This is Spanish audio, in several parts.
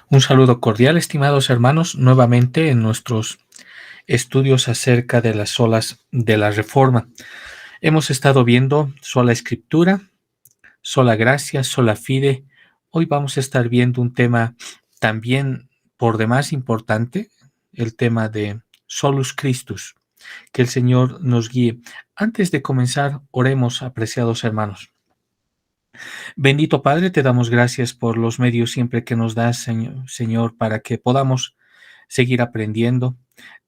Un saludo cordial, estimados hermanos, nuevamente en nuestros estudios acerca de las solas de la Reforma. Hemos estado viendo sola Escritura, sola gracia, sola fide. Hoy vamos a estar viendo un tema también por demás importante, el tema de Solus Christus. Que el Señor nos guíe. Antes de comenzar, oremos, apreciados hermanos. Bendito Padre, te damos gracias por los medios siempre que nos das, Señor, para que podamos seguir aprendiendo.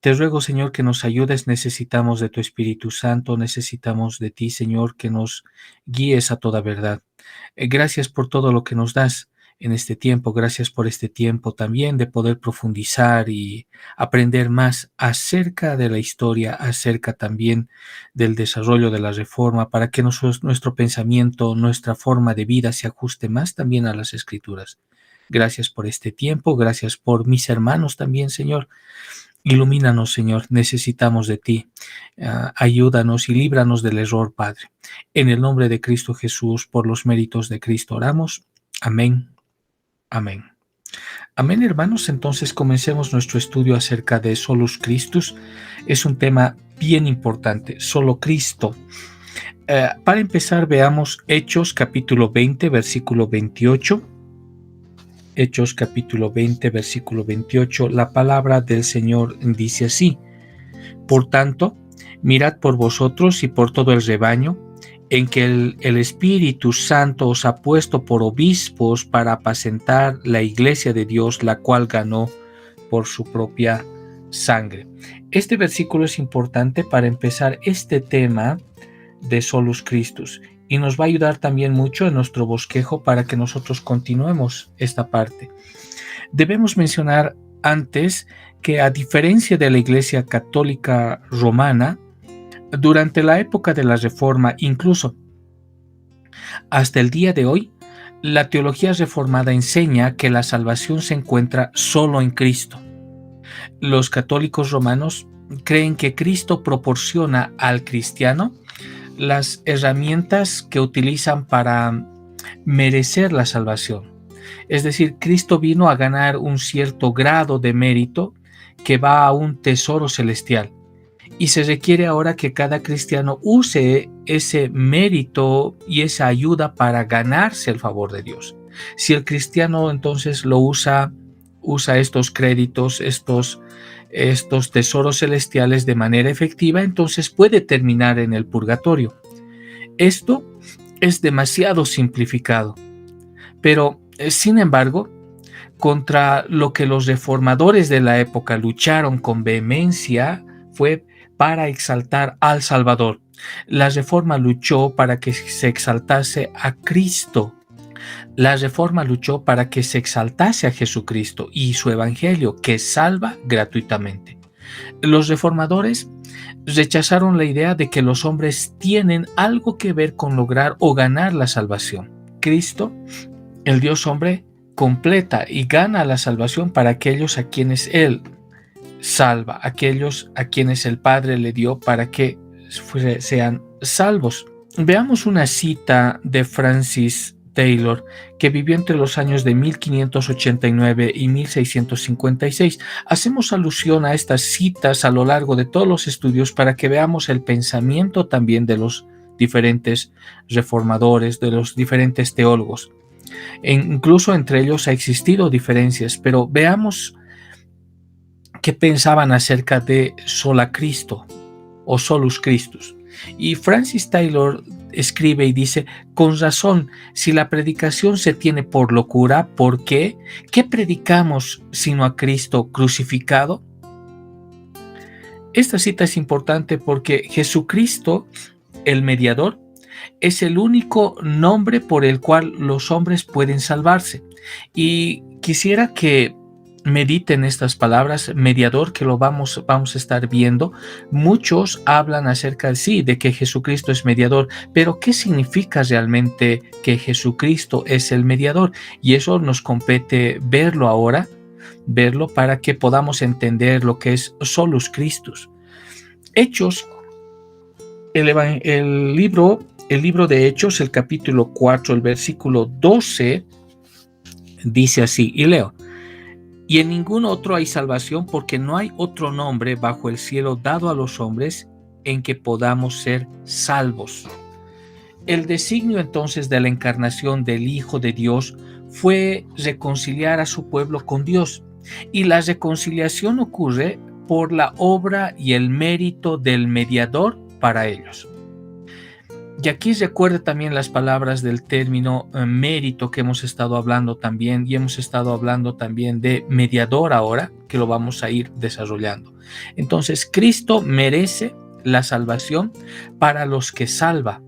Te ruego, Señor, que nos ayudes. Necesitamos de tu Espíritu Santo, necesitamos de ti, Señor, que nos guíes a toda verdad. Gracias por todo lo que nos das en este tiempo. Gracias por este tiempo también de poder profundizar y aprender más acerca de la historia, acerca también del desarrollo de la Reforma, para que nuestro pensamiento, nuestra forma de vida se ajuste más también a las Escrituras. Gracias por este tiempo, gracias por mis hermanos también, Señor. Ilumínanos, Señor, necesitamos de ti. Ayúdanos y líbranos del error, Padre. En el nombre de Cristo Jesús, por los méritos de Cristo oramos. Amén. Amén. Amén, hermanos. Entonces comencemos nuestro estudio acerca de Solus Christus. Es un tema bien importante, solo Cristo. Para empezar, veamos Hechos capítulo 20, versículo 28. Hechos capítulo 20, versículo 28, la palabra del Señor dice así: Por tanto, mirad por vosotros y por todo el rebaño, en que el Espíritu Santo os ha puesto por obispos para apacentar la iglesia de Dios, la cual ganó por su propia sangre. Este versículo es importante para empezar este tema de Solus Christus y nos va a ayudar también mucho en nuestro bosquejo para que nosotros continuemos esta parte. Debemos mencionar antes que, a diferencia de la Iglesia Católica Romana, durante la época de la Reforma, incluso hasta el día de hoy, la teología reformada enseña que la salvación se encuentra solo en Cristo. Los católicos romanos creen que Cristo proporciona al cristiano las herramientas que utilizan para merecer la salvación. Es decir, Cristo vino a ganar un cierto grado de mérito que va a un tesoro celestial. Y se requiere ahora que cada cristiano use ese mérito y esa ayuda para ganarse el favor de Dios. Si el cristiano entonces lo usa estos créditos, estos tesoros celestiales de manera efectiva, entonces puede terminar en el purgatorio. Esto es demasiado simplificado, pero sin embargo, contra lo que los reformadores de la época lucharon con vehemencia fue para exaltar al Salvador. La Reforma luchó para que se exaltase a Cristo. La Reforma luchó para que se exaltase a Jesucristo y su Evangelio, que salva gratuitamente. Los reformadores rechazaron la idea de que los hombres tienen algo que ver con lograr o ganar la salvación. Cristo, el Dios hombre, completa y gana la salvación para aquellos a quienes Él salva, aquellos a quienes el Padre le dio para que sean salvos. Veamos una cita de Francis Taylor, que vivió entre los años de 1589 y 1656. Hacemos alusión a estas citas a lo largo de todos los estudios para que veamos el pensamiento también de los diferentes reformadores, de los diferentes teólogos. Incluso entre ellos ha existido diferencias, pero veamos qué pensaban acerca de sola Cristo o solus Christus. Y Francis Taylor escribe y dice: con razón, si la predicación se tiene por locura, ¿por qué? ¿Qué predicamos sino a Cristo crucificado? Esta cita es importante porque Jesucristo, el mediador, es el único nombre por el cual los hombres pueden salvarse. Y quisiera que mediten estas palabras, mediador, que lo vamos a estar viendo. Muchos hablan acerca de que Jesucristo es mediador, pero ¿qué significa realmente que Jesucristo es el mediador? Y eso nos compete verlo ahora, verlo para que podamos entender lo que es Solus Christus. Hechos, el libro de Hechos, el capítulo 4, el versículo 12, dice así, y leo: Y en ningún otro hay salvación, porque no hay otro nombre bajo el cielo dado a los hombres en que podamos ser salvos. El designio entonces de la encarnación del Hijo de Dios fue reconciliar a su pueblo con Dios. Y la reconciliación ocurre por la obra y el mérito del mediador para ellos. Y aquí recuerde también las palabras del término mérito que hemos estado hablando también, y hemos estado hablando también de mediador ahora, que lo vamos a ir desarrollando. Entonces, Cristo merece la salvación para los que salva.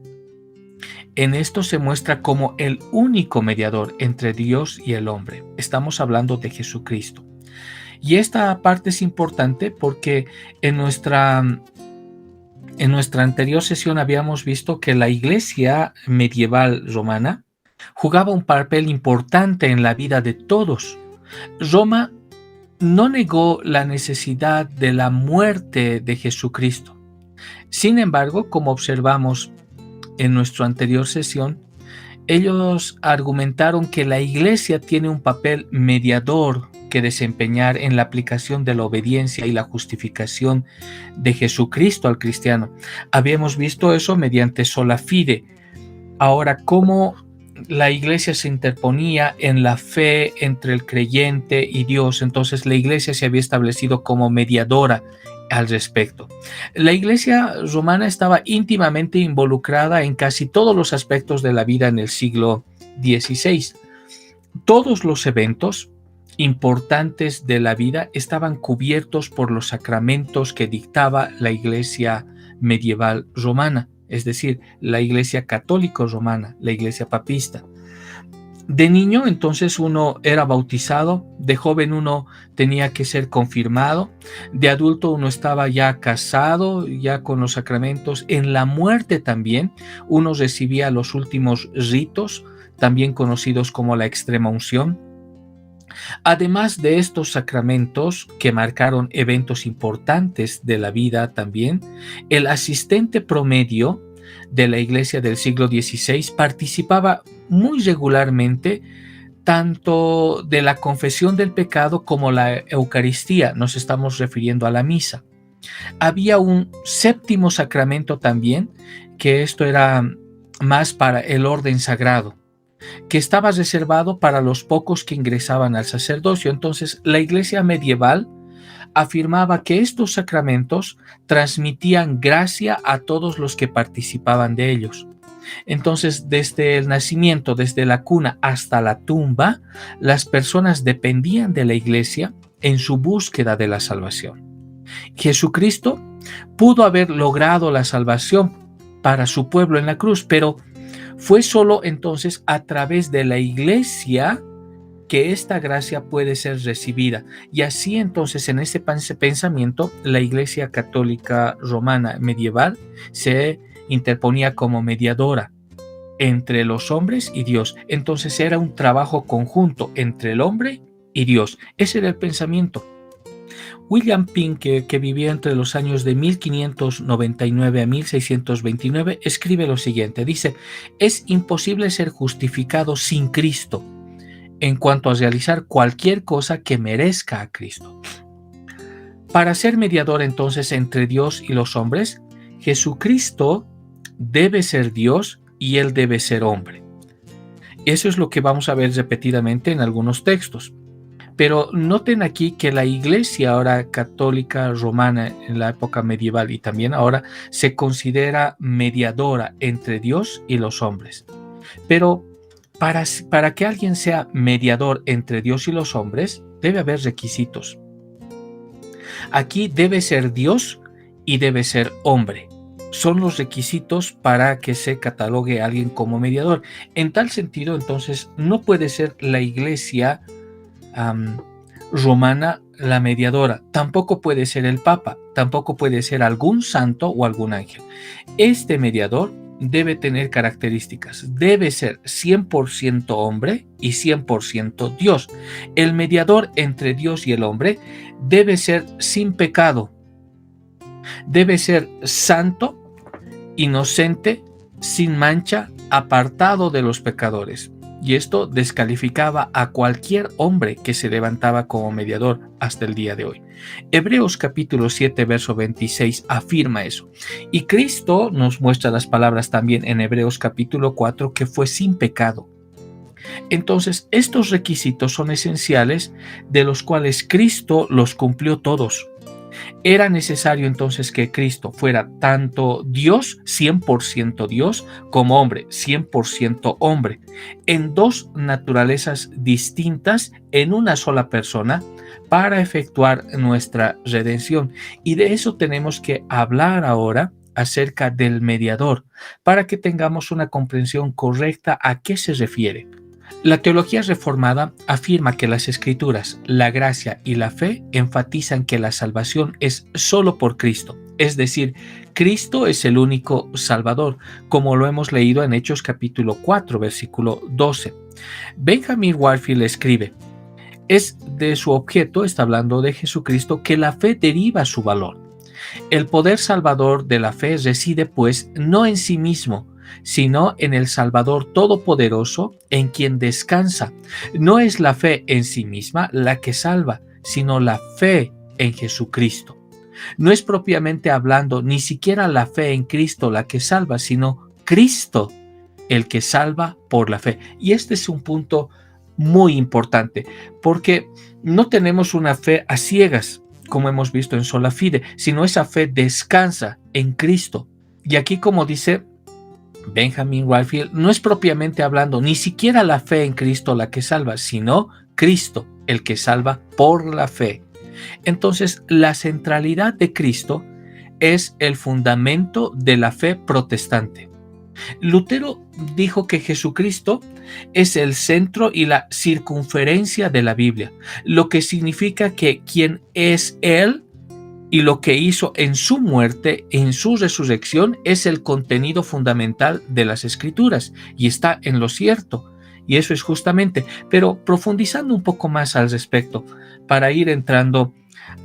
En esto se muestra como el único mediador entre Dios y el hombre. Estamos hablando de Jesucristo. Y esta parte es importante porque en nuestra anterior sesión habíamos visto que la iglesia medieval romana jugaba un papel importante en la vida de todos. Roma no negó la necesidad de la muerte de Jesucristo. Sin embargo, como observamos en nuestra anterior sesión, ellos argumentaron que la iglesia tiene un papel mediador que desempeñar en la aplicación de la obediencia y la justificación de Jesucristo al cristiano. Habíamos visto eso mediante sola fide. Ahora, cómo la iglesia se interponía en la fe entre el creyente y Dios. Entonces, la iglesia se había establecido como mediadora al respecto. La iglesia romana estaba íntimamente involucrada en casi todos los aspectos de la vida en el siglo XVI. Todos los eventos importantes de la vida estaban cubiertos por los sacramentos que dictaba la iglesia medieval romana, es decir, la iglesia católico romana, la iglesia papista. De niño, entonces, uno era bautizado, de joven uno tenía que ser confirmado, de adulto uno estaba ya casado, ya con los sacramentos. En la muerte también uno recibía los últimos ritos, también conocidos como la extrema unción. Además de estos sacramentos que marcaron eventos importantes de la vida también, el asistente promedio de la iglesia del siglo XVI participaba muy regularmente tanto de la confesión del pecado como la Eucaristía. Nos estamos refiriendo a la misa. Había un séptimo sacramento también, que esto era más para el orden sagrado, que estaba reservado para los pocos que ingresaban al sacerdocio. Entonces, la iglesia medieval afirmaba que estos sacramentos transmitían gracia a todos los que participaban de ellos. Entonces, desde el nacimiento, desde la cuna hasta la tumba, las personas dependían de la iglesia en su búsqueda de la salvación. Jesucristo pudo haber logrado la salvación para su pueblo en la cruz, pero fue solo entonces a través de la iglesia que esta gracia puede ser recibida. Y así entonces, en ese pensamiento, la iglesia católica romana medieval se interponía como mediadora entre los hombres y Dios. Entonces era un trabajo conjunto entre el hombre y Dios. Ese era el pensamiento. William Pink, que vivía entre los años de 1599 a 1629, escribe lo siguiente. Dice: es imposible ser justificado sin Cristo en cuanto a realizar cualquier cosa que merezca a Cristo. Para ser mediador entonces entre Dios y los hombres, Jesucristo debe ser Dios y Él debe ser hombre. Eso es lo que vamos a ver repetidamente en algunos textos. Pero noten aquí que la iglesia ahora católica romana en la época medieval y también ahora se considera mediadora entre Dios y los hombres. Pero para que alguien sea mediador entre Dios y los hombres, debe haber requisitos. Aquí debe ser Dios y debe ser hombre. Son los requisitos para que se catalogue a alguien como mediador. En tal sentido, entonces, no puede ser la iglesia romana la mediadora, tampoco puede ser el Papa, tampoco puede ser algún santo o algún ángel. Este mediador debe tener características, debe ser 100% hombre y 100% Dios. El mediador entre Dios y el hombre debe ser sin pecado, debe ser santo, inocente, sin mancha, apartado de los pecadores. y esto descalificaba a cualquier hombre que se levantaba como mediador hasta el día de hoy. Hebreos capítulo 7, verso 26 afirma eso. Y Cristo nos muestra las palabras también en Hebreos capítulo 4, que fue sin pecado. Entonces, estos requisitos son esenciales, de los cuales Cristo los cumplió todos. Era necesario entonces que Cristo fuera tanto Dios, 100% Dios, como hombre, 100% hombre, en dos naturalezas distintas, en una sola persona, para efectuar nuestra redención. Y de eso tenemos que hablar ahora acerca del mediador, para que tengamos una comprensión correcta a qué se refiere. La teología reformada afirma que las escrituras, la gracia y la fe enfatizan que la salvación es solo por Cristo, es decir, Cristo es el único Salvador, como lo hemos leído en Hechos capítulo 4, versículo 12. Benjamin Warfield escribe: es de su objeto, está hablando de Jesucristo, que la fe deriva su valor. El poder salvador de la fe reside, pues, no en sí mismo, sino en el Salvador Todopoderoso, en quien descansa. No es la fe en sí misma la que salva, sino la fe en Jesucristo. No es propiamente hablando ni siquiera la fe en Cristo la que salva, sino Cristo el que salva por la fe. Y este es un punto muy importante, porque no tenemos una fe a ciegas, como hemos visto en sola fide, sino esa fe descansa en Cristo. Y aquí, como dice Benjamin Warfield, no es propiamente hablando ni siquiera la fe en Cristo la que salva, sino Cristo el que salva por la fe. Entonces, la centralidad de Cristo es el fundamento de la fe protestante. Lutero dijo que Jesucristo es el centro y la circunferencia de la Biblia, lo que significa que quien es Él y lo que hizo en su muerte, en su resurrección, es el contenido fundamental de las Escrituras y está en lo cierto. Y eso es justamente, pero profundizando un poco más al respecto, para ir entrando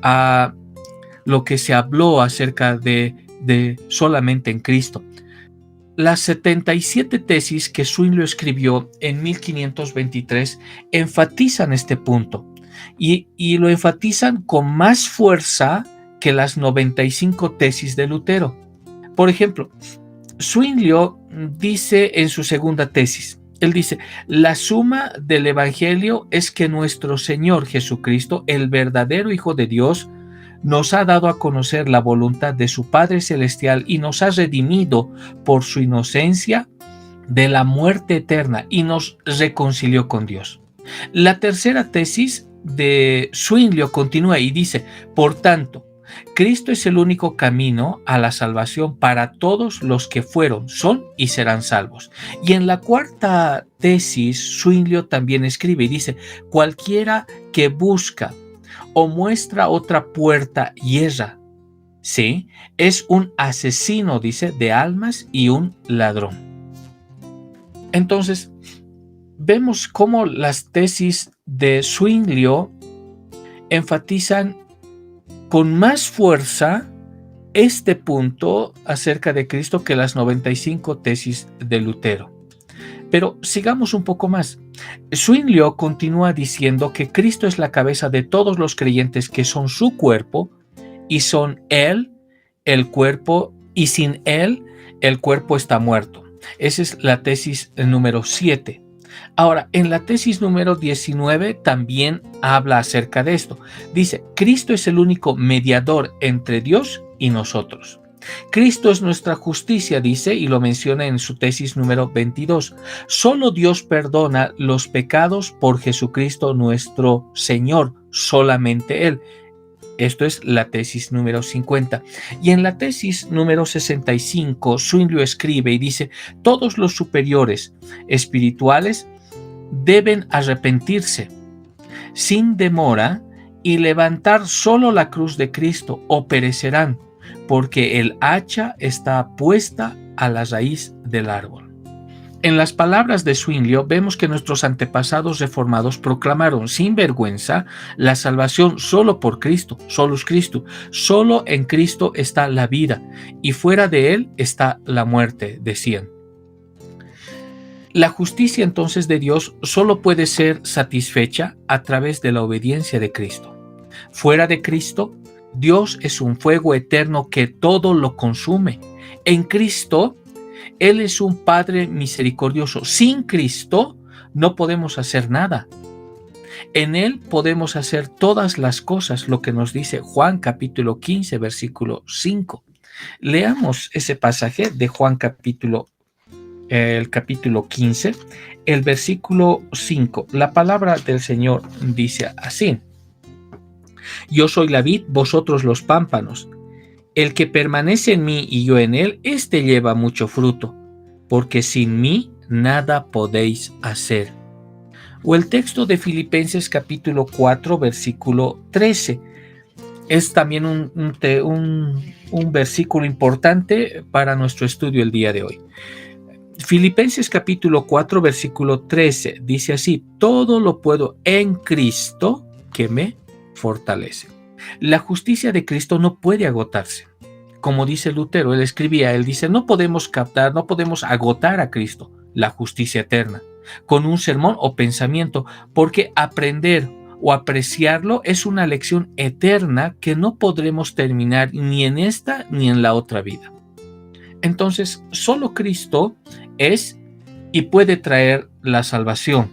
a lo que se habló acerca de solamente en Cristo. Las 77 tesis que Zwinglio escribió en 1523 enfatizan este punto y lo enfatizan con más fuerza que las 95 tesis de Lutero. Por ejemplo, Zwinglio dice en su segunda tesis, él dice: la suma del Evangelio es que nuestro Señor Jesucristo, el verdadero Hijo de Dios, nos ha dado a conocer la voluntad de su Padre Celestial y nos ha redimido por su inocencia de la muerte eterna y nos reconcilió con Dios. La tercera tesis de Zwinglio continúa y dice: por tanto, Cristo es el único camino a la salvación para todos los que fueron, son y serán salvos. Y en la cuarta tesis, Zwinglio también escribe y dice: cualquiera que busca o muestra otra puerta y erra, ¿sí?, es un asesino, dice, de almas y un ladrón. Entonces, vemos cómo las tesis de Zwinglio enfatizan con más fuerza este punto acerca de Cristo que las 95 tesis de Lutero. Pero sigamos un poco más. Zwinglio continúa diciendo que Cristo es la cabeza de todos los creyentes, que son su cuerpo, y son Él, el cuerpo, y sin Él, el cuerpo está muerto. Esa es la tesis número 7. Ahora, en la tesis número 19 también habla acerca de esto. Dice: Cristo es el único mediador entre Dios y nosotros. Cristo es nuestra justicia, dice, y lo menciona en su tesis número 22. Solo Dios perdona los pecados por Jesucristo nuestro Señor, solamente Él. Esto es la tesis número 50. Y en la tesis número 65, Zwinglio escribe y dice: todos los superiores espirituales deben arrepentirse sin demora y levantar solo la cruz de Cristo, o perecerán, porque el hacha está puesta a la raíz del árbol. En las palabras de Zwinglio vemos que nuestros antepasados reformados proclamaron sin vergüenza la salvación solo por Cristo, solus Christus. Solo en Cristo está la vida y fuera de Él está la muerte, decían. La justicia entonces de Dios solo puede ser satisfecha a través de la obediencia de Cristo. Fuera de Cristo, Dios es un fuego eterno que todo lo consume. En Cristo, Él es un Padre misericordioso. Sin Cristo, no podemos hacer nada. En Él podemos hacer todas las cosas, lo que nos dice Juan capítulo 15, versículo 5. Leamos ese pasaje de Juan el capítulo 15, el versículo 5. La palabra del Señor dice así: Yo soy la vid, vosotros los pámpanos. El que permanece en mí y yo en él, éste lleva mucho fruto, porque sin mí nada podéis hacer. O el texto de Filipenses capítulo 4, versículo 13. Es también un versículo importante para nuestro estudio el día de hoy. Filipenses capítulo 4, versículo 13 dice así: todo lo puedo en Cristo que me fortalece. La justicia de Cristo no puede agotarse. Como dice Lutero, él dice, no podemos agotar a Cristo, la justicia eterna, con un sermón o pensamiento, porque aprender o apreciarlo es una lección eterna que no podremos terminar ni en esta ni en la otra vida. Entonces, solo Cristo es y puede traer la salvación.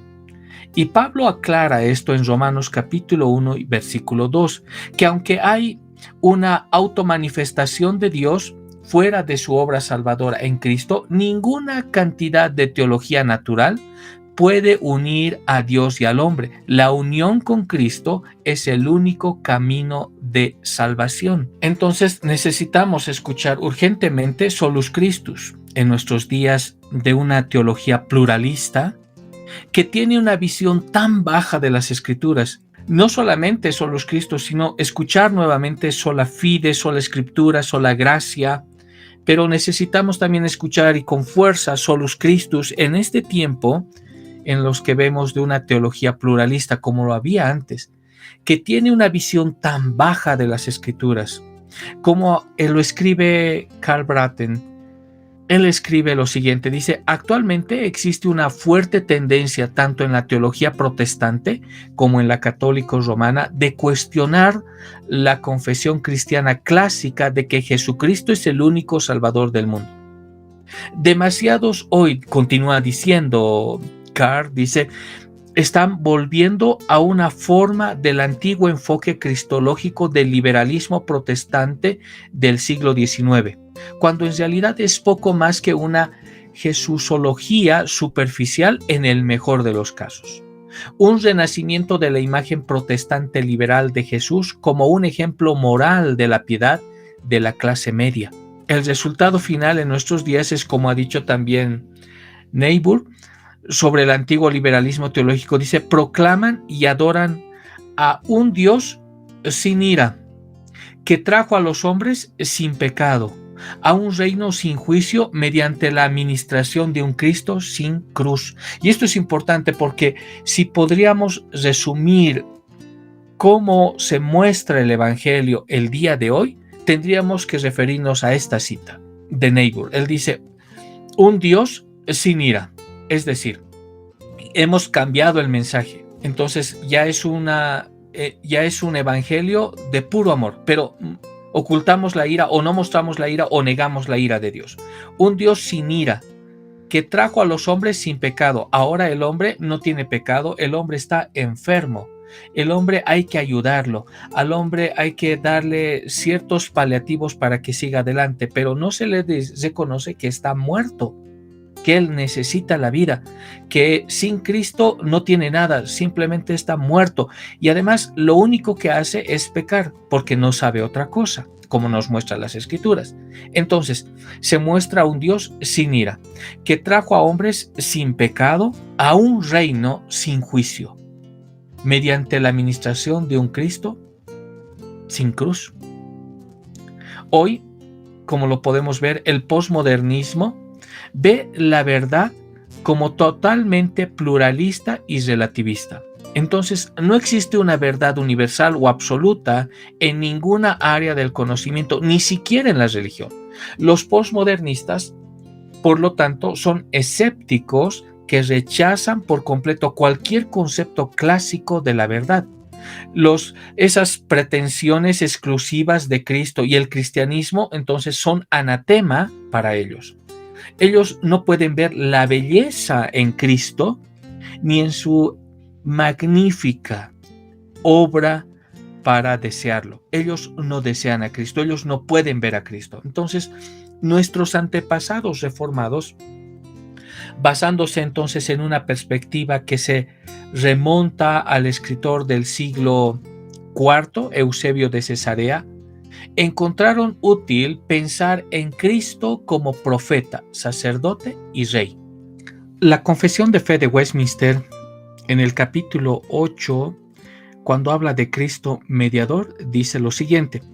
Y Pablo aclara esto en Romanos capítulo 1 y versículo 2, que aunque hay una automanifestación de Dios fuera de su obra salvadora en Cristo, ninguna cantidad de teología natural puede unir a Dios y al hombre. La unión con Cristo es el único camino de salvación. Entonces necesitamos escuchar urgentemente Solus Christus en nuestros días de una teología pluralista que tiene una visión tan baja de las Escrituras. No solamente Solus Christus, sino escuchar nuevamente sola fide, sola escritura, sola gracia, pero necesitamos también escuchar y con fuerza Solus Christus en este tiempo en los que vemos de una teología pluralista como lo había antes, que tiene una visión tan baja de las Escrituras. Como lo escribe Karl Braten, él escribe lo siguiente, dice: actualmente existe una fuerte tendencia tanto en la teología protestante como en la católica romana de cuestionar la confesión cristiana clásica de que Jesucristo es el único Salvador del mundo. Demasiados hoy, continúa diciendo Carr, dice, están volviendo a una forma del antiguo enfoque cristológico del liberalismo protestante del siglo XIX, cuando en realidad es poco más que una jesusología superficial en el mejor de los casos. Un renacimiento de la imagen protestante liberal de Jesús como un ejemplo moral de la piedad de la clase media. El resultado final en nuestros días es, como ha dicho también Niebuhr, sobre el antiguo liberalismo teológico, dice: proclaman y adoran a un Dios sin ira, que trajo a los hombres sin pecado, a un reino sin juicio mediante la administración de un Cristo sin cruz. Y esto es importante porque si podríamos resumir cómo se muestra el Evangelio el día de hoy, tendríamos que referirnos a esta cita de Niebuhr. Él dice: un Dios sin ira. Es decir, hemos cambiado el mensaje. Entonces ya es un evangelio de puro amor, pero ocultamos la ira o no mostramos la ira o negamos la ira de Dios. Un Dios sin ira que trajo a los hombres sin pecado. Ahora el hombre no tiene pecado, el hombre está enfermo. El hombre hay que ayudarlo, al hombre hay que darle ciertos paliativos para que siga adelante, pero no se le reconoce que está muerto, que él necesita la vida, que sin Cristo no tiene nada, simplemente está muerto. Y además lo único que hace es pecar, porque no sabe otra cosa, como nos muestran las Escrituras. Entonces, se muestra un Dios sin ira, que trajo a hombres sin pecado a un reino sin juicio, mediante la administración de un Cristo sin cruz. Hoy, como lo podemos ver, el posmodernismo ve la verdad como totalmente pluralista y relativista. Entonces, no existe una verdad universal o absoluta en ninguna área del conocimiento, ni siquiera en la religión. Los posmodernistas, por lo tanto, son escépticos que rechazan por completo cualquier concepto clásico de la verdad. Esas pretensiones exclusivas de Cristo y el cristianismo entonces son anatema para ellos. Ellos no pueden ver la belleza en Cristo ni en su magnífica obra para desearlo. Ellos no desean a Cristo, ellos no pueden ver a Cristo. Entonces, nuestros antepasados reformados, basándose entonces en una perspectiva que se remonta al escritor del siglo IV, Eusebio de Cesarea, encontraron útil pensar en Cristo como profeta, sacerdote y rey. La Confesión de Fe de Westminster, en el capítulo 8, cuando habla de Cristo mediador, dice lo siguiente: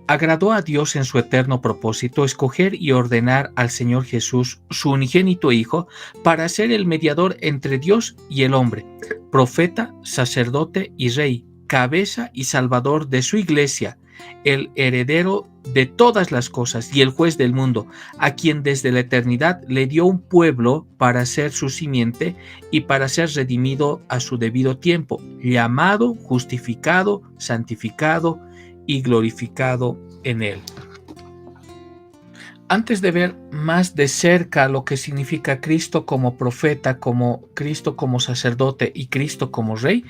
agradó a Dios en su eterno propósito escoger y ordenar al Señor Jesús, su unigénito Hijo, para ser el mediador entre Dios y el hombre, profeta, sacerdote y rey, cabeza y salvador de su iglesia, el heredero de todas las cosas y el juez del mundo, a quien desde la eternidad le dio un pueblo para ser su simiente y para ser redimido a su debido tiempo, llamado, justificado, santificado y glorificado en él. Antes de ver más de cerca lo que significa Cristo como profeta, como Cristo como sacerdote y Cristo como rey,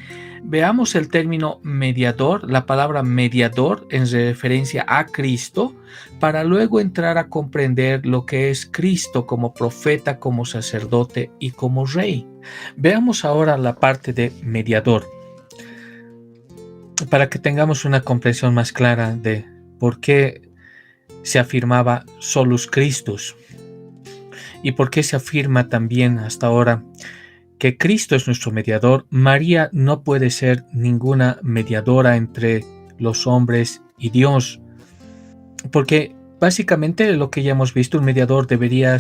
veamos el término mediador, la palabra mediador en referencia a Cristo, para luego entrar a comprender lo que es Cristo como profeta, como sacerdote y como rey. Veamos ahora la parte de mediador, para que tengamos una comprensión más clara de por qué se afirmaba solus Christus y por qué se afirma también hasta ahora que Cristo es nuestro mediador. María no puede ser ninguna mediadora entre los hombres y Dios, porque básicamente lo que ya hemos visto, un mediador debería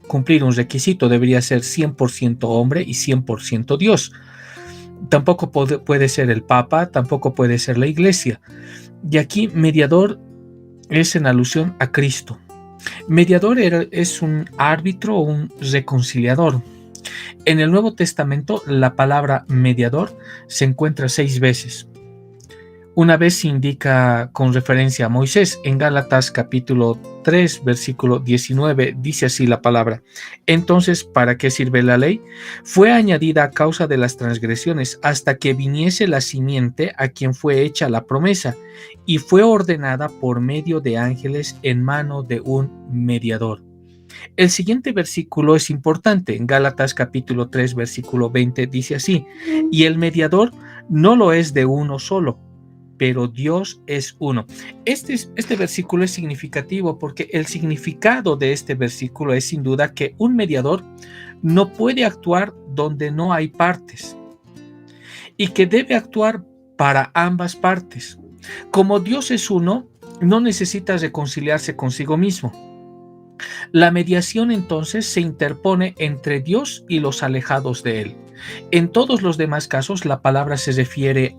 cumplir un requisito, debería ser 100% hombre y 100% Dios. Tampoco puede ser el Papa, tampoco puede ser la Iglesia. Y aquí mediador es en alusión a Cristo. Mediador es un árbitro o un reconciliador. En el Nuevo Testamento la palabra mediador se encuentra 6 veces. Una vez se indica con referencia a Moisés. En Gálatas capítulo 3 versículo 19 dice así la palabra: entonces, ¿para qué sirve la ley? Fue añadida a causa de las transgresiones, hasta que viniese la simiente a quien fue hecha la promesa, y fue ordenada por medio de ángeles en mano de un mediador. El siguiente versículo es importante. En Gálatas capítulo 3 versículo 20 dice así: y el mediador no lo es de uno solo, pero Dios es uno. Este versículo es significativo porque el significado de este versículo es sin duda que un mediador no puede actuar donde no hay partes y que debe actuar para ambas partes. Como Dios es uno, no necesita reconciliarse consigo mismo. La mediación entonces se interpone entre Dios y los alejados de él. En todos los demás casos, la palabra se refiere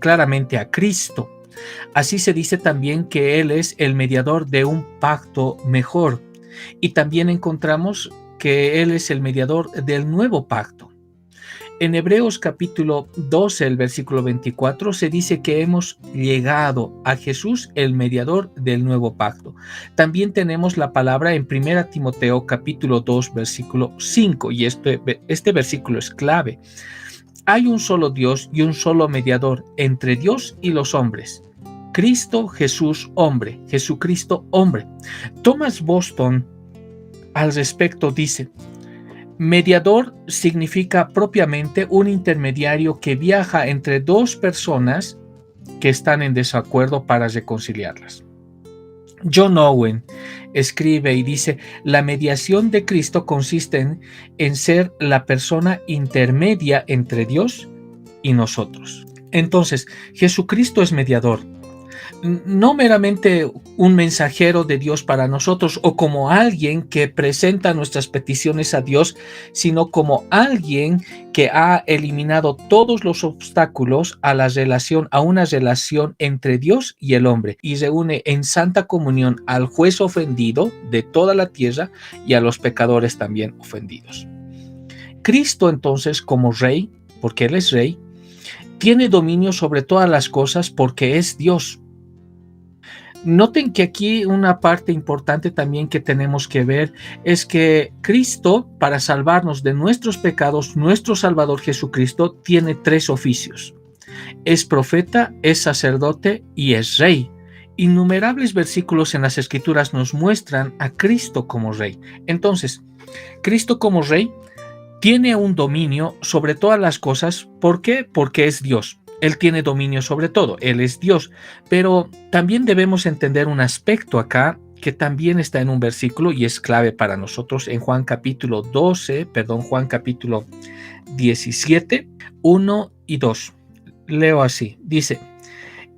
claramente a Cristo. Así se dice también que Él es el mediador de un pacto mejor. Y también encontramos que Él es el mediador del nuevo pacto. En Hebreos capítulo 12, el versículo 24, se dice que hemos llegado a Jesús, el mediador del nuevo pacto. También tenemos la palabra en 1 Timoteo capítulo 2, versículo 5, y este versículo es clave. Hay un solo Dios y un solo mediador entre Dios y los hombres: Cristo Jesús hombre, Jesucristo hombre. Thomas Boston al respecto dice: mediador significa propiamente un intermediario que viaja entre dos personas que están en desacuerdo para reconciliarlas. John Owen escribe y dice: la mediación de Cristo consiste en ser la persona intermedia entre Dios y nosotros. Entonces, Jesucristo es mediador. No meramente un mensajero de Dios para nosotros o como alguien que presenta nuestras peticiones a Dios, sino como alguien que ha eliminado todos los obstáculos a una relación entre Dios y el hombre, y reúne en santa comunión al juez ofendido de toda la tierra y a los pecadores también ofendidos. Cristo entonces como rey, porque Él es rey, tiene dominio sobre todas las cosas porque es Dios. Noten que aquí una parte importante también que tenemos que ver es que Cristo, para salvarnos de nuestros pecados, nuestro Salvador Jesucristo, tiene 3 oficios. Es profeta, es sacerdote y es rey. Innumerables versículos en las Escrituras nos muestran a Cristo como rey. Entonces, Cristo como rey tiene un dominio sobre todas las cosas. ¿Por qué? Porque es Dios. Él tiene dominio sobre todo. Él es Dios. Pero también debemos entender un aspecto acá que también está en un versículo y es clave para nosotros en Juan capítulo 17, 1 y 2. Leo así. Dice: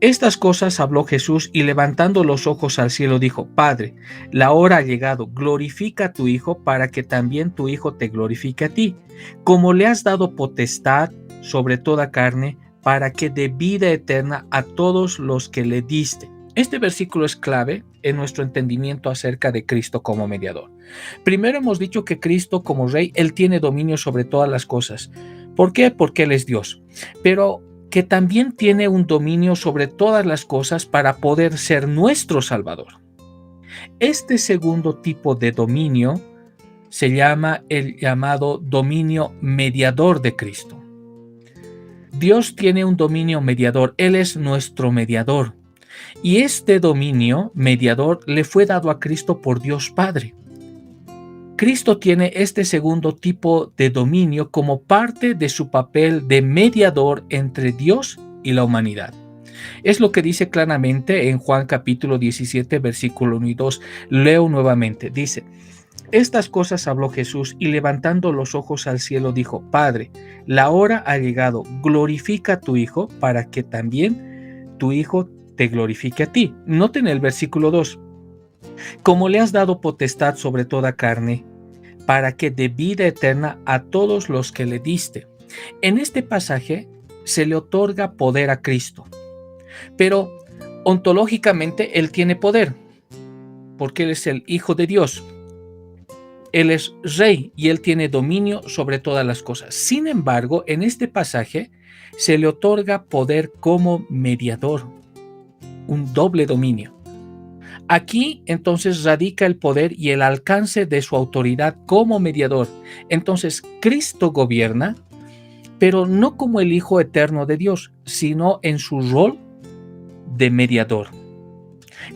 estas cosas habló Jesús y levantando los ojos al cielo dijo: Padre, la hora ha llegado, glorifica a tu Hijo para que también tu Hijo te glorifique a ti, como le has dado potestad sobre toda carne, para que dé vida eterna a todos los que le diste. Este versículo es clave en nuestro entendimiento acerca de Cristo como mediador. Primero hemos dicho que Cristo como Rey, Él tiene dominio sobre todas las cosas. ¿Por qué? Porque Él es Dios. Pero que también tiene un dominio sobre todas las cosas para poder ser nuestro Salvador. Este segundo tipo de dominio se llama el llamado dominio mediador de Cristo. Dios tiene un dominio mediador, Él es nuestro mediador. Y este dominio mediador le fue dado a Cristo por Dios Padre. Cristo tiene este segundo tipo de dominio como parte de su papel de mediador entre Dios y la humanidad. Es lo que dice claramente en Juan capítulo 17, versículo 1 y 2. Leo nuevamente. Dice: estas cosas habló Jesús y levantando los ojos al cielo dijo: Padre, la hora ha llegado, glorifica a tu Hijo para que también tu Hijo te glorifique a ti. Noten el versículo 2. Como le has dado potestad sobre toda carne, para que dé vida eterna a todos los que le diste. En este pasaje se le otorga poder a Cristo, pero ontológicamente Él tiene poder, porque Él es el Hijo de Dios. Él es Rey y Él tiene dominio sobre todas las cosas. Sin embargo, en este pasaje se le otorga poder como mediador, un doble dominio. Aquí entonces radica el poder y el alcance de su autoridad como mediador. Entonces Cristo gobierna, pero no como el Hijo eterno de Dios, sino en su rol de mediador.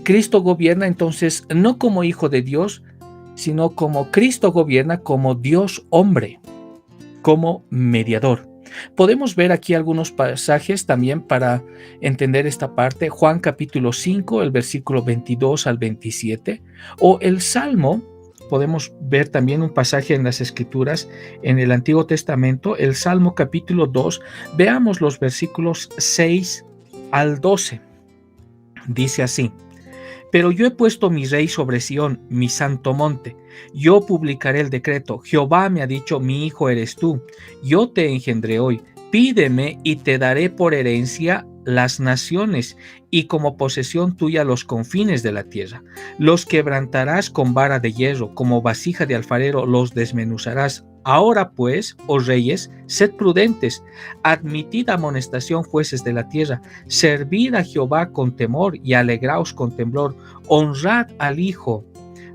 Cristo gobierna entonces no como Hijo de Dios, sino como Cristo gobierna como Dios hombre, como mediador. Podemos ver aquí algunos pasajes también para entender esta parte. Juan capítulo 5, el versículo 22 al 27, o el Salmo. Podemos ver también un pasaje en las Escrituras, en el Antiguo Testamento, el Salmo capítulo 2. Veamos los versículos 6 al 12. Dice así: pero yo he puesto mi rey sobre Sión, mi santo monte. Yo publicaré el decreto. Jehová me ha dicho: mi hijo eres tú. Yo te engendré hoy. Pídeme y te daré por herencia las naciones y como posesión tuya los confines de la tierra. Los quebrantarás con vara de hierro, como vasija de alfarero los desmenuzarás. Ahora pues, oh reyes, sed prudentes, admitid amonestación, jueces de la tierra, servid a Jehová con temor y alegraos con temblor, honrad al Hijo,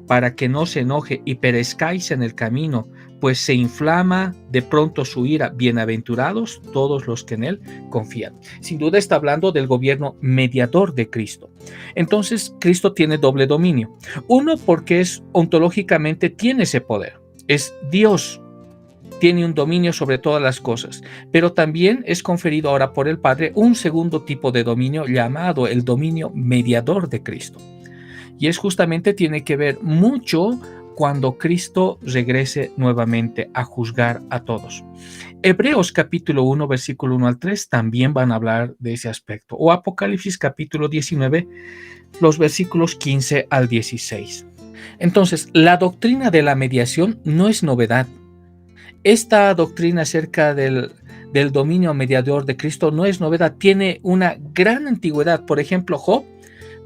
para que no se enoje y perezcáis en el camino, pues se inflama de pronto su ira. Bienaventurados todos los que en él confían. Sin duda está hablando del gobierno mediador de Cristo. Entonces, Cristo tiene doble dominio. Uno, porque ontológicamente tiene ese poder. Es Dios. Tiene un dominio sobre todas las cosas, pero también es conferido ahora por el Padre un segundo tipo de dominio llamado el dominio mediador de Cristo. Y es justamente, tiene que ver mucho cuando Cristo regrese nuevamente a juzgar a todos. Hebreos capítulo 1, versículo 1 al 3 también van a hablar de ese aspecto. O Apocalipsis capítulo 19, los versículos 15 al 16. Entonces, la doctrina de la mediación no es novedad. Esta doctrina acerca del dominio mediador de Cristo no es novedad, tiene una gran antigüedad. Por ejemplo, Job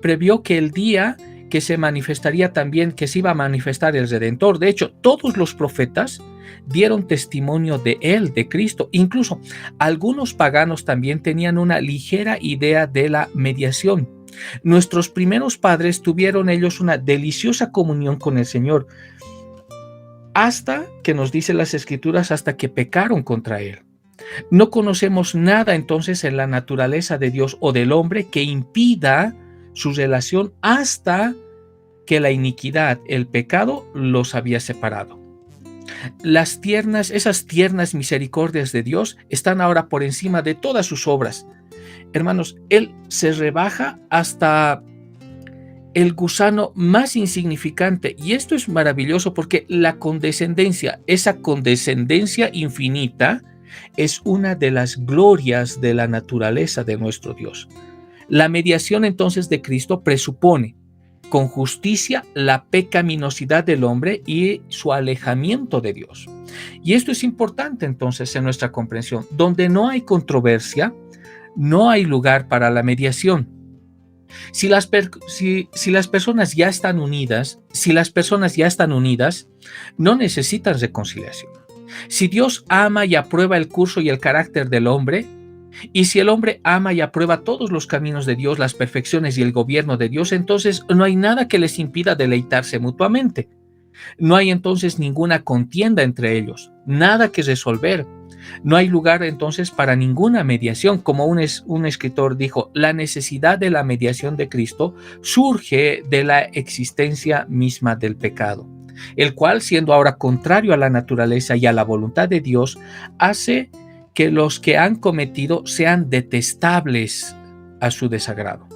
previó que el día que se manifestaría también, que se iba a manifestar el Redentor. De hecho, todos los profetas dieron testimonio de él, de Cristo. Incluso algunos paganos también tenían una ligera idea de la mediación. Nuestros primeros padres tuvieron ellos una deliciosa comunión con el Señor, hasta que nos dice las Escrituras, hasta que pecaron contra él. No conocemos nada entonces en la naturaleza de Dios o del hombre que impida su relación hasta que la iniquidad, el pecado, los había separado. Esas tiernas misericordias de Dios están ahora por encima de todas sus obras. Hermanos, Él se rebaja hasta el gusano más insignificante, y esto es maravilloso porque la condescendencia, esa condescendencia infinita, es una de las glorias de la naturaleza de nuestro Dios. La mediación entonces de Cristo presupone con justicia la pecaminosidad del hombre y su alejamiento de Dios. Y esto es importante entonces en nuestra comprensión. Donde no hay controversia, no hay lugar para la mediación. Si las personas ya están unidas, no necesitan reconciliación. Si Dios ama y aprueba el curso y el carácter del hombre, y si el hombre ama y aprueba todos los caminos de Dios, las perfecciones y el gobierno de Dios, entonces no hay nada que les impida deleitarse mutuamente. No hay entonces ninguna contienda entre ellos, nada que resolver. No hay lugar entonces para ninguna mediación. Como un escritor dijo, la necesidad de la mediación de Cristo surge de la existencia misma del pecado, el cual, siendo ahora contrario a la naturaleza y a la voluntad de Dios, hace que los que han cometido sean detestables a su desagrado.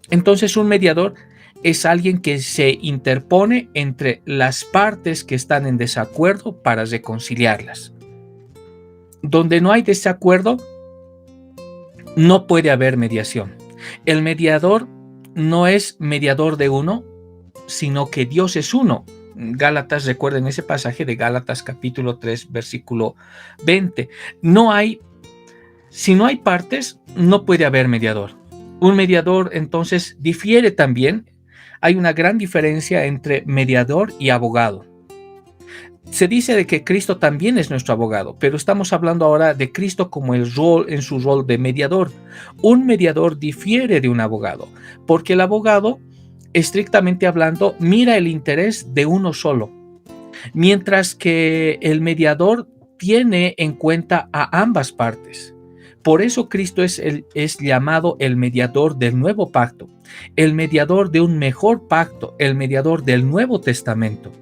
Entonces, un mediador es alguien que se interpone entre las partes que están en desacuerdo para reconciliarlas. Donde no hay desacuerdo, no puede haber mediación. El mediador no es mediador de uno, sino que Dios es uno. Gálatas, recuerden ese pasaje de Gálatas capítulo 3, versículo 20. Si no hay partes, no puede haber mediador. Un mediador entonces difiere también. Hay una gran diferencia entre mediador y abogado. Se dice de que Cristo también es nuestro abogado, pero estamos hablando ahora de Cristo como en su rol de mediador. Un mediador difiere de un abogado, porque el abogado, estrictamente hablando, mira el interés de uno solo, mientras que el mediador tiene en cuenta a ambas partes. Por eso Cristo es llamado el mediador del nuevo pacto, el mediador de un mejor pacto, el mediador del Nuevo Testamento.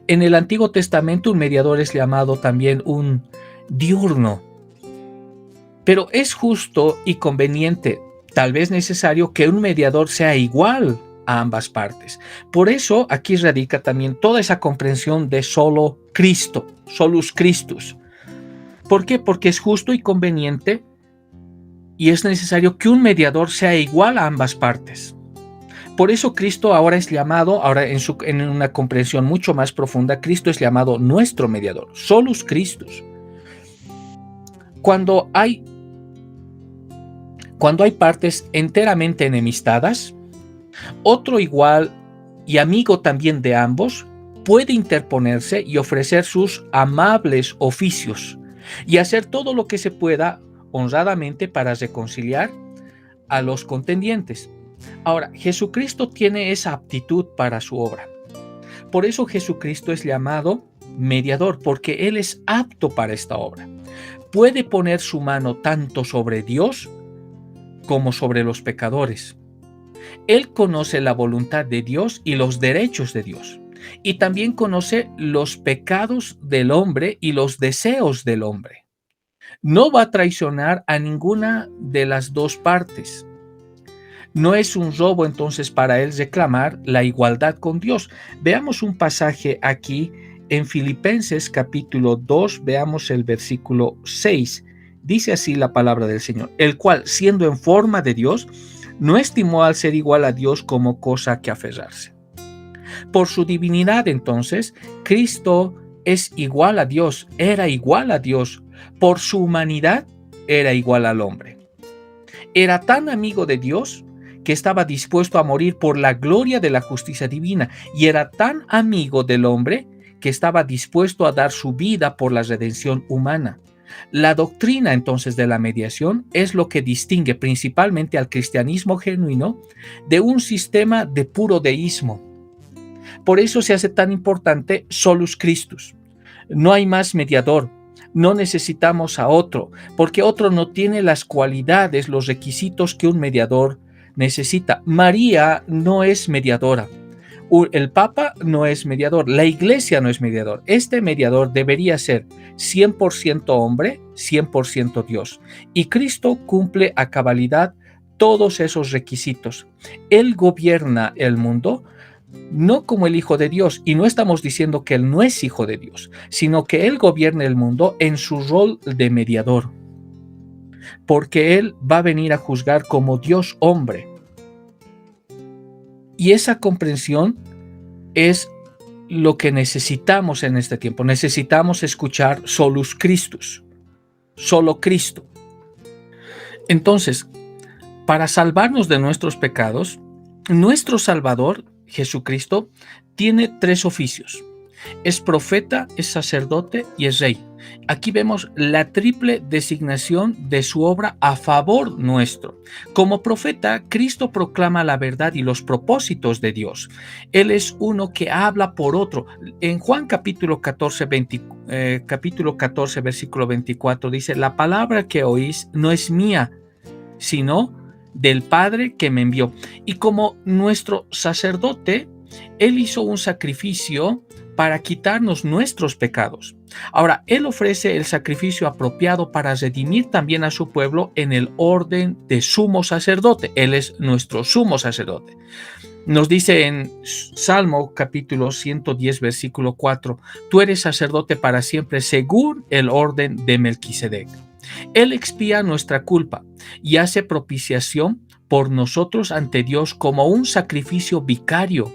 En el Antiguo Testamento un mediador es llamado también un diurno. Pero es justo y conveniente, tal vez necesario, que un mediador sea igual a ambas partes. Por eso aquí radica también toda esa comprensión de solo Cristo, solus Christus. ¿Por qué? Porque es justo y conveniente y es necesario que un mediador sea igual a ambas partes. Por eso Cristo ahora es llamado, en una comprensión mucho más profunda, Cristo es llamado nuestro mediador, solus Christus. Cuando hay partes enteramente enemistadas, otro igual y amigo también de ambos puede interponerse y ofrecer sus amables oficios y hacer todo lo que se pueda honradamente para reconciliar a los contendientes. Ahora, Jesucristo tiene esa aptitud para su obra. Por eso Jesucristo es llamado mediador, porque Él es apto para esta obra. Puede poner su mano tanto sobre Dios como sobre los pecadores. Él conoce la voluntad de Dios y los derechos de Dios. Y también conoce los pecados del hombre y los deseos del hombre. No va a traicionar a ninguna de las dos partes. No es un robo entonces para él reclamar la igualdad con Dios. Veamos un pasaje aquí en Filipenses capítulo 2, veamos el versículo 6. Dice así la palabra del Señor, el cual, siendo en forma de Dios, no estimó al ser igual a Dios como cosa que aferrarse. Por su divinidad entonces, Cristo es igual a Dios, era igual a Dios. Por su humanidad, era igual al hombre. Era tan amigo de Dios que estaba dispuesto a morir por la gloria de la justicia divina, y era tan amigo del hombre que estaba dispuesto a dar su vida por la redención humana. La doctrina entonces de la mediación es lo que distingue principalmente al cristianismo genuino de un sistema de puro deísmo. Por eso se hace tan importante solus Christus. No hay más mediador. No necesitamos a otro, porque otro no tiene las cualidades, los requisitos que un mediador necesita. María no es mediadora. El Papa no es mediador. La Iglesia no es mediador. Este mediador debería ser 100% hombre, 100% Dios. Y Cristo cumple a cabalidad todos esos requisitos. Él gobierna el mundo no como el Hijo de Dios, y no estamos diciendo que Él no es Hijo de Dios, sino que Él gobierna el mundo en su rol de mediador, porque Él va a venir a juzgar como Dios hombre. Y esa comprensión es lo que necesitamos en este tiempo. Necesitamos escuchar solus Christus, solo Cristo. Entonces, para salvarnos de nuestros pecados, nuestro Salvador, Jesucristo, tiene tres oficios. Es profeta, es sacerdote y es rey. Aquí vemos la triple designación de su obra a favor nuestro. Como profeta, Cristo proclama la verdad y los propósitos de Dios. Él es uno que habla por otro. En Juan capítulo 14, versículo 24 dice: la palabra que oís no es mía, sino del Padre que me envió. Y como nuestro sacerdote, Él hizo un sacrificio para quitarnos nuestros pecados. Ahora, Él ofrece el sacrificio apropiado para redimir también a su pueblo en el orden de sumo sacerdote. Él es nuestro sumo sacerdote. Nos dice en Salmo capítulo 110, versículo 4, tú eres sacerdote para siempre según el orden de Melquisedec. Él expía nuestra culpa y hace propiciación por nosotros ante Dios como un sacrificio vicario,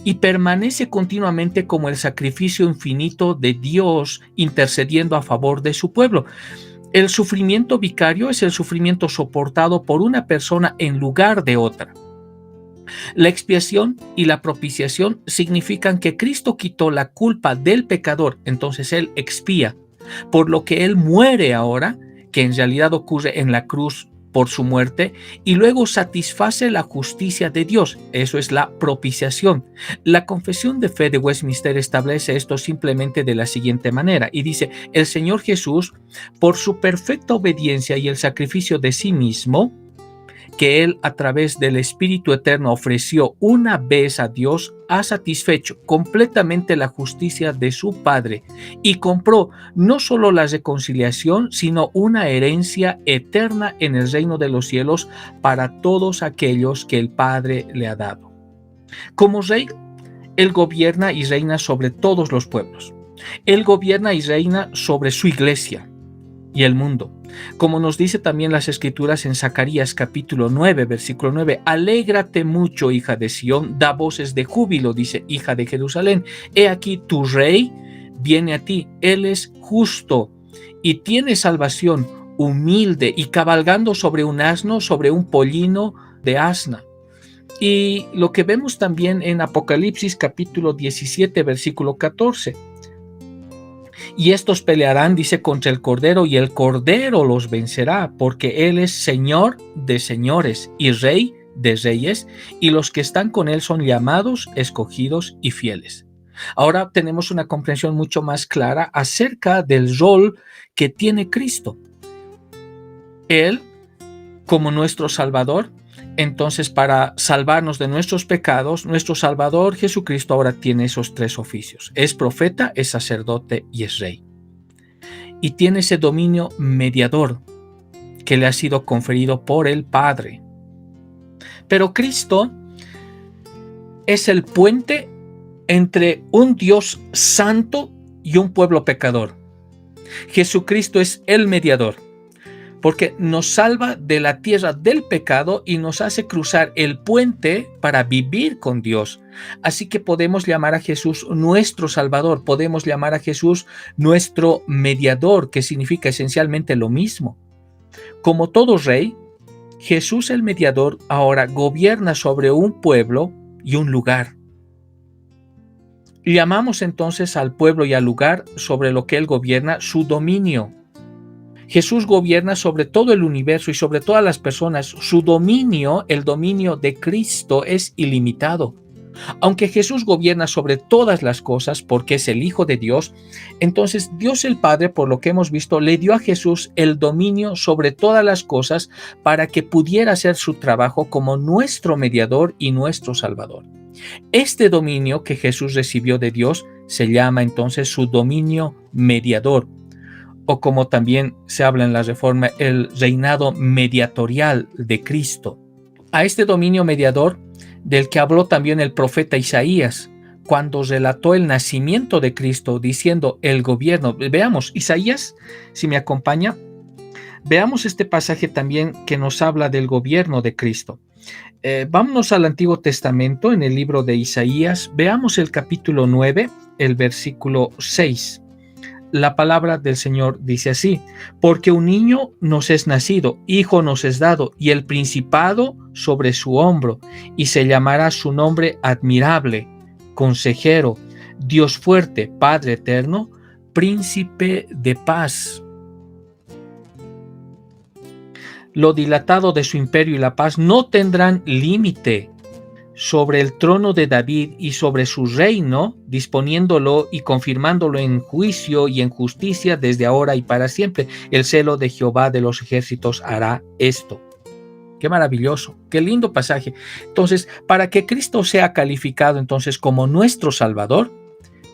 y permanece continuamente como el sacrificio infinito de Dios intercediendo a favor de su pueblo. El sufrimiento vicario es el sufrimiento soportado por una persona en lugar de otra. La expiación y la propiciación significan que Cristo quitó la culpa del pecador, entonces Él expía, por lo que Él muere ahora, que en realidad ocurre en la cruz por su muerte, y luego satisface la justicia de Dios. Eso es la propiciación. La Confesión de Fe de Westminster establece esto simplemente de la siguiente manera, y dice: el Señor Jesús, por su perfecta obediencia y el sacrificio de sí mismo, que Él a través del Espíritu Eterno ofreció una vez a Dios, ha satisfecho completamente la justicia de su Padre y compró no solo la reconciliación, sino una herencia eterna en el reino de los cielos para todos aquellos que el Padre le ha dado. Como Rey, Él gobierna y reina sobre todos los pueblos. Él gobierna y reina sobre su iglesia y el mundo. Como nos dice también las Escrituras en Zacarías capítulo 9, versículo 9, alégrate mucho, hija de Sión, da voces de júbilo, dice, hija de Jerusalén. He aquí tu rey viene a ti, él es justo y tiene salvación, humilde y cabalgando sobre un asno, sobre un pollino de asna. Y lo que vemos también en Apocalipsis capítulo 17, versículo 14. Y estos pelearán, dice, contra el Cordero, y el Cordero los vencerá, porque Él es Señor de señores y Rey de reyes, y los que están con Él son llamados, escogidos y fieles. Ahora tenemos una comprensión mucho más clara acerca del rol que tiene Cristo. Él, como nuestro Salvador, entonces para salvarnos de nuestros pecados, nuestro Salvador Jesucristo ahora tiene esos tres oficios. Es profeta, es sacerdote y es rey. Y tiene ese dominio mediador que le ha sido conferido por el Padre. Pero Cristo es el puente entre un Dios santo y un pueblo pecador. Jesucristo es el mediador, porque nos salva de la tierra del pecado y nos hace cruzar el puente para vivir con Dios. Así que podemos llamar a Jesús nuestro Salvador, podemos llamar a Jesús nuestro mediador, que significa esencialmente lo mismo. Como todo rey, Jesús el mediador ahora gobierna sobre un pueblo y un lugar. Llamamos entonces al pueblo y al lugar sobre lo que él gobierna su dominio. Jesús gobierna sobre todo el universo y sobre todas las personas. Su dominio, el dominio de Cristo, es ilimitado. Aunque Jesús gobierna sobre todas las cosas porque es el Hijo de Dios, entonces Dios el Padre, por lo que hemos visto, le dio a Jesús el dominio sobre todas las cosas para que pudiera hacer su trabajo como nuestro mediador y nuestro Salvador. Este dominio que Jesús recibió de Dios se llama entonces su dominio mediador, o como también se habla en la Reforma, el reinado mediatorial de Cristo. A este dominio mediador, del que habló también el profeta Isaías, cuando relató el nacimiento de Cristo, diciendo el gobierno. Veamos, Isaías, si me acompaña, veamos este pasaje también que nos habla del gobierno de Cristo. Vámonos al Antiguo Testamento, en el libro de Isaías, veamos el capítulo 9, el versículo 6. La palabra del Señor dice así: porque un niño nos es nacido, hijo nos es dado, y el principado sobre su hombro, y se llamará su nombre admirable, consejero, Dios fuerte, Padre eterno, príncipe de paz. Lo dilatado de su imperio y la paz no tendrán límite sobre el trono de David y sobre su reino, disponiéndolo y confirmándolo en juicio y en justicia desde ahora y para siempre. El celo de Jehová de los ejércitos hará esto. Qué maravilloso, qué lindo pasaje. Entonces, para que Cristo sea calificado entonces como nuestro Salvador,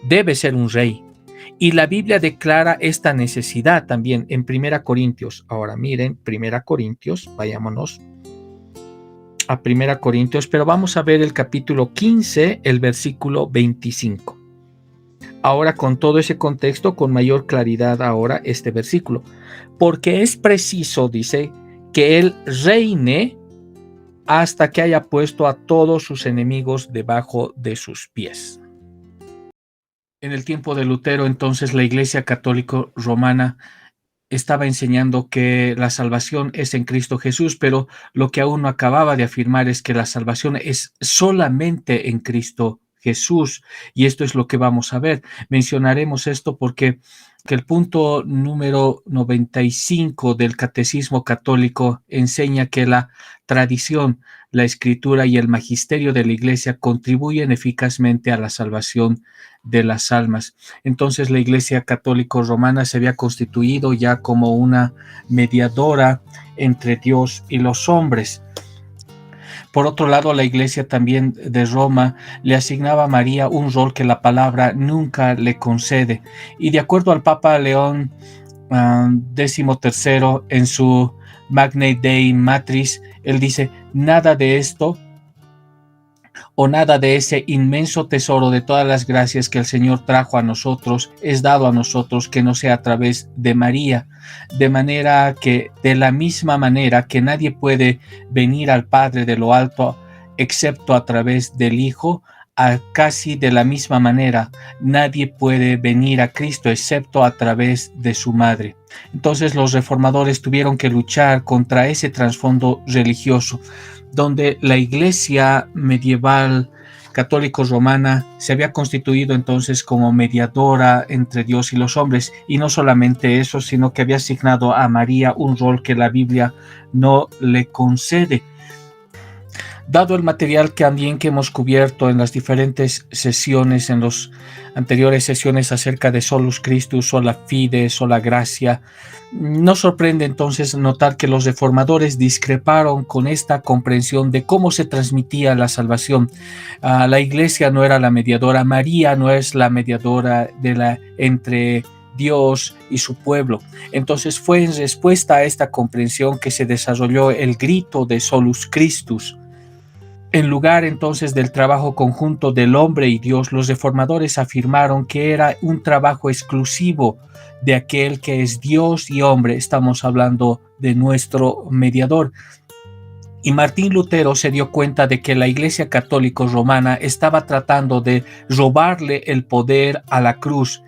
debe ser un rey. Y la Biblia declara esta necesidad también en 1 Corintios. Ahora miren, 1 Corintios, vayámonos a 1 Corintios, pero vamos a ver el capítulo 15, el versículo 25. Ahora con todo ese contexto, con mayor claridad ahora este versículo. Porque es preciso, dice, que Él reine hasta que haya puesto a todos sus enemigos debajo de sus pies. En el tiempo de Lutero, entonces, la Iglesia Católica Romana estaba enseñando que la salvación es en Cristo Jesús, pero lo que aún no acababa de afirmar es que la salvación es solamente en Cristo Jesús. Y esto es lo que vamos a ver. Mencionaremos esto porque el punto número 95 del Catecismo Católico enseña que la tradición, la escritura y el magisterio de la Iglesia contribuyen eficazmente a la salvación de las almas. Entonces la Iglesia Católica Romana se había constituido ya como una mediadora entre Dios y los hombres. Por otro lado, la Iglesia también de Roma le asignaba a María un rol que la palabra nunca le concede. Y de acuerdo al Papa León XIII en su Magna Dei Matris, él dice: nada de esto o nada de ese inmenso tesoro de todas las gracias que el Señor trajo a nosotros es dado a nosotros que no sea a través de María, de manera que de la misma manera que nadie puede venir al Padre de lo alto excepto a través del Hijo, casi de la misma manera nadie puede venir a Cristo excepto a través de su madre. Entonces los reformadores tuvieron que luchar contra ese trasfondo religioso, donde la Iglesia medieval católico-romana se había constituido entonces como mediadora entre Dios y los hombres, y no solamente eso, sino que había asignado a María un rol que la Biblia no le concede. Dado el material que hemos cubierto en las diferentes sesiones, en las anteriores sesiones acerca de Solus Christus, sola fide, sola gracia, no sorprende entonces notar que los reformadores discreparon con esta comprensión de cómo se transmitía la salvación. La Iglesia no era la mediadora, María no es la mediadora entre Dios y su pueblo. Entonces fue en respuesta a esta comprensión que se desarrolló el grito de Solus Christus. En lugar entonces del trabajo conjunto del hombre y Dios, los reformadores afirmaron que era un trabajo exclusivo de aquel que es Dios y hombre. Estamos hablando de nuestro mediador. Y Martín Lutero se dio cuenta de que la Iglesia Católica Romana estaba tratando de robarle el poder a la cruz,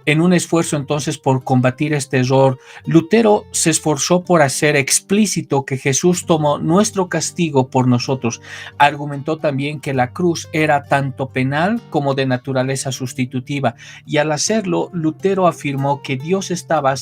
En un esfuerzo entonces por combatir este error, Lutero se esforzó por hacer explícito que Jesús tomó nuestro castigo por nosotros. Argumentó también que la cruz era tanto penal como de naturaleza sustitutiva, y al hacerlo, Lutero afirmó que Dios estaba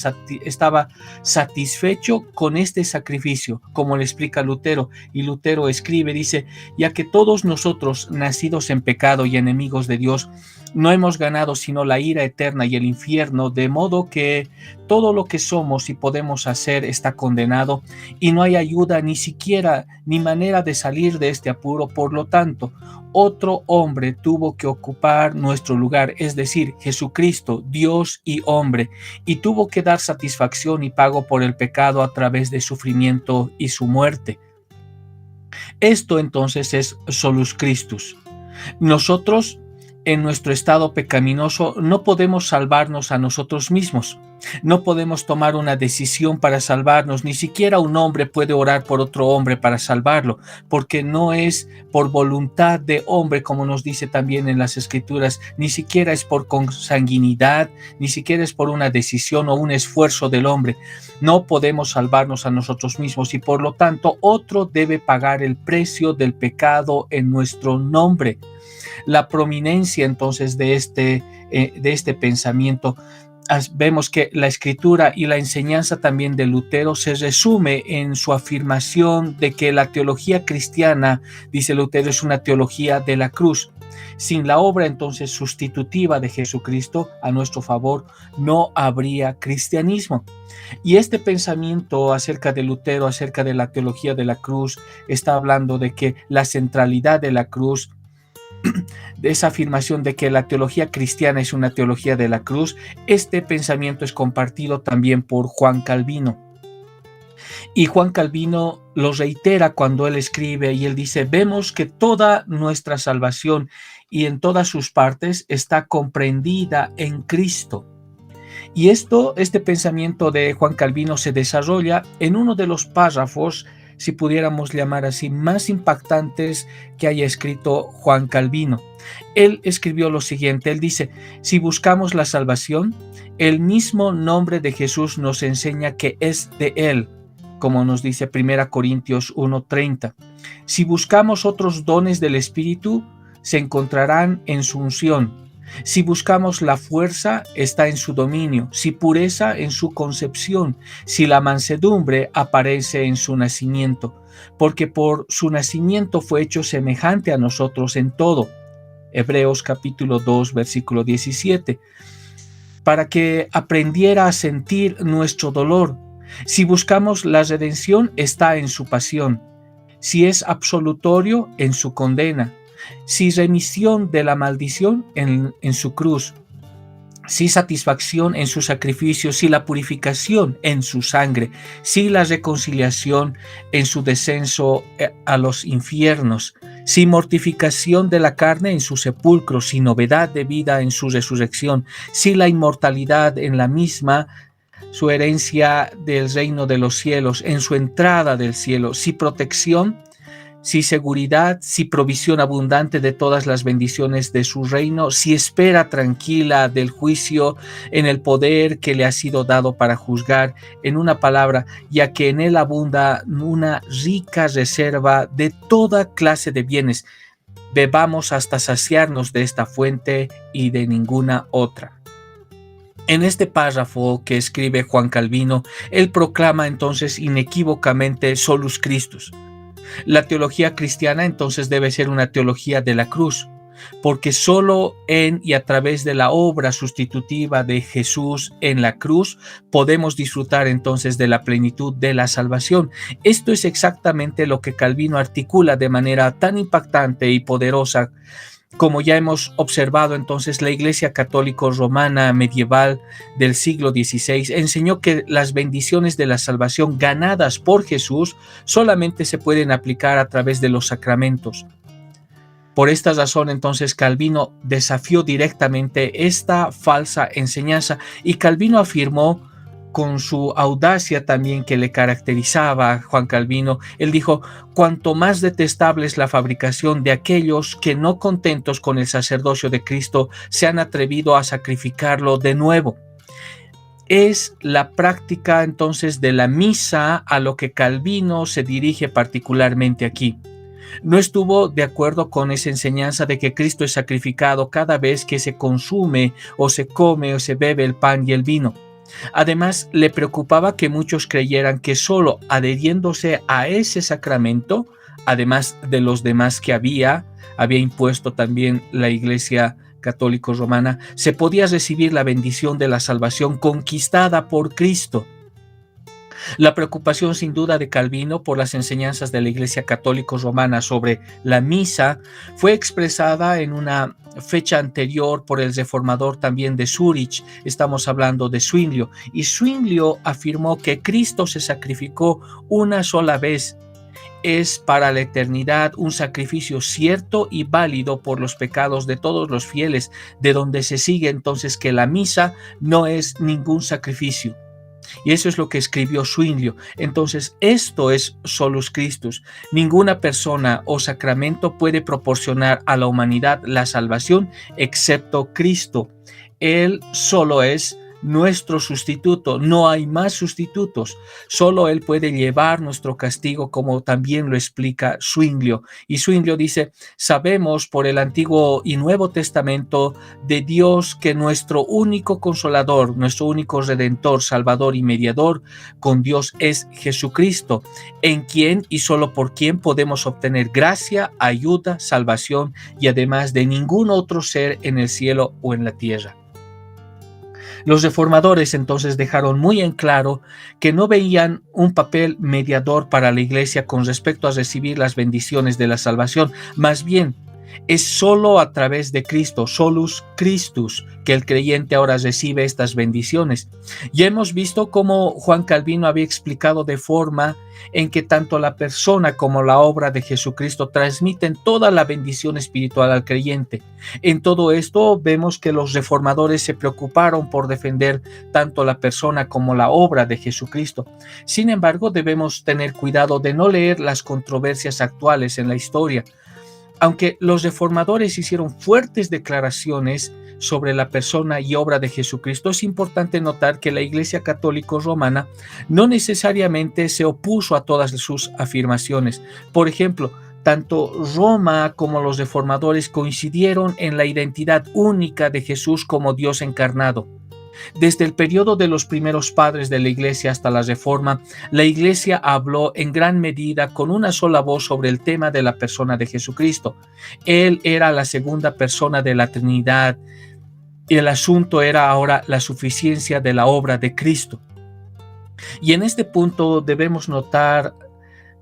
satisfecho con este sacrificio, como le explica Lutero. Y Lutero escribe, dice: ya que todos nosotros, nacidos en pecado y enemigos de Dios, no hemos ganado sino la ira eterna y el infierno, de modo que todo lo que somos y podemos hacer está condenado, y no hay ayuda ni siquiera ni manera de salir de este apuro. Por lo tanto, otro hombre tuvo que ocupar nuestro lugar, es decir, Jesucristo, Dios y hombre, y tuvo que dar satisfacción y pago por el pecado a través de sufrimiento y su muerte. Esto entonces es solus Christus. Nosotros, en nuestro estado pecaminoso, no podemos salvarnos a nosotros mismos. No podemos tomar una decisión para salvarnos. Ni siquiera un hombre puede orar por otro hombre para salvarlo, porque no es por voluntad de hombre, como nos dice también en las Escrituras. Ni siquiera es por consanguinidad, ni siquiera es por una decisión o un esfuerzo del hombre. No podemos salvarnos a nosotros mismos, y por lo tanto otro debe pagar el precio del pecado en nuestro nombre. La prominencia entonces de este pensamiento, vemos que la escritura y la enseñanza también de Lutero se resume en su afirmación de que la teología cristiana, dice Lutero, es una teología de la cruz. Sin la obra entonces sustitutiva de Jesucristo a nuestro favor, no habría cristianismo. Y este pensamiento acerca de Lutero, acerca de la teología de la cruz, está hablando de que la centralidad de la cruz, de esa afirmación de que la teología cristiana es una teología de la cruz. Este pensamiento es compartido también por Juan Calvino. Y Juan Calvino lo reitera cuando él escribe, y él dice: vemos que toda nuestra salvación y en todas sus partes está comprendida en Cristo. Y este pensamiento de Juan Calvino se desarrolla en uno de los párrafos, si pudiéramos llamar así, más impactantes que haya escrito Juan Calvino. Él escribió lo siguiente, él dice: si buscamos la salvación, el mismo nombre de Jesús nos enseña que es de Él, como nos dice 1 Corintios 1:30. Si buscamos otros dones del Espíritu, se encontrarán en su unción. Si buscamos la fuerza, está en su dominio; si pureza, en su concepción; si la mansedumbre, aparece en su nacimiento, porque por su nacimiento fue hecho semejante a nosotros en todo. Hebreos capítulo 2, versículo 17. Para que aprendiera a sentir nuestro dolor. Si buscamos la redención, está en su pasión. Si es absolutorio, en su condena. Si remisión de la maldición, en su cruz. Si satisfacción, en su sacrificio. Si la purificación, en su sangre. Si la reconciliación, en su descenso a los infiernos. Si mortificación de la carne, en su sepulcro. Si novedad de vida, en su resurrección. Si la inmortalidad, en la misma su herencia del reino de los cielos, en su entrada del cielo. Si protección, si seguridad, si provisión abundante de todas las bendiciones de su reino, si espera tranquila del juicio, en el poder que le ha sido dado para juzgar. En una palabra, ya que en él abunda una rica reserva de toda clase de bienes, bebamos hasta saciarnos de esta fuente y de ninguna otra. En este párrafo que escribe Juan Calvino, él proclama entonces inequívocamente solus Christus. La teología cristiana entonces debe ser una teología de la cruz, porque solo en y a través de la obra sustitutiva de Jesús en la cruz podemos disfrutar entonces de la plenitud de la salvación. Esto es exactamente lo que Calvino articula de manera tan impactante y poderosa. Como ya hemos observado, entonces, la Iglesia Católica Romana medieval del siglo XVI enseñó que las bendiciones de la salvación ganadas por Jesús solamente se pueden aplicar a través de los sacramentos. Por esta razón, entonces, Calvino desafió directamente esta falsa enseñanza, y Calvino afirmó con su audacia también que le caracterizaba a Juan Calvino, él dijo: cuanto más detestable es la fabricación de aquellos que, no contentos con el sacerdocio de Cristo, se han atrevido a sacrificarlo de nuevo. Es la práctica entonces de la misa a lo que Calvino se dirige particularmente aquí. No estuvo de acuerdo con esa enseñanza de que Cristo es sacrificado cada vez que se consume o se come o se bebe el pan y el vino. Además, le preocupaba que muchos creyeran que solo adheriéndose a ese sacramento, además de los demás que había impuesto también la Iglesia católica romana, se podía recibir la bendición de la salvación conquistada por Cristo. La preocupación sin duda de Calvino por las enseñanzas de la Iglesia católica romana sobre la misa fue expresada en una fecha anterior por el reformador también de Zúrich. Estamos hablando de Zwinglio, y Zwinglio afirmó que Cristo se sacrificó una sola vez. Es para la eternidad un sacrificio cierto y válido por los pecados de todos los fieles, de donde se sigue entonces que la misa no es ningún sacrificio. Y eso es lo que escribió Zwinglio. Entonces, esto es solus Christus. Ninguna persona o sacramento puede proporcionar a la humanidad la salvación excepto Cristo. Él solo es nuestro sustituto, no hay más sustitutos, solo Él puede llevar nuestro castigo, como también lo explica Zwinglio. Y Zwinglio dice: sabemos por el Antiguo y Nuevo Testamento de Dios que nuestro único consolador, nuestro único redentor, salvador y mediador con Dios es Jesucristo, en quien y solo por quien podemos obtener gracia, ayuda, salvación, y además de ningún otro ser en el cielo o en la tierra. Los reformadores entonces dejaron muy en claro que no veían un papel mediador para la Iglesia con respecto a recibir las bendiciones de la salvación. Más bien, es solo a través de Cristo, solus Christus, que el creyente ahora recibe estas bendiciones. Ya hemos visto cómo Juan Calvino había explicado de forma en que tanto la persona como la obra de Jesucristo transmiten toda la bendición espiritual al creyente. En todo esto vemos que los reformadores se preocuparon por defender tanto la persona como la obra de Jesucristo. Sin embargo, debemos tener cuidado de no leer las controversias actuales en la historia. Aunque los reformadores hicieron fuertes declaraciones sobre la persona y obra de Jesucristo, es importante notar que la Iglesia Católica Romana no necesariamente se opuso a todas sus afirmaciones. Por ejemplo, tanto Roma como los reformadores coincidieron en la identidad única de Jesús como Dios encarnado. Desde el periodo de los primeros padres de la Iglesia hasta la Reforma, la Iglesia habló en gran medida con una sola voz sobre el tema de la persona de Jesucristo. Él era la segunda persona de la Trinidad, y el asunto era ahora la suficiencia de la obra de Cristo. Y en este punto debemos notar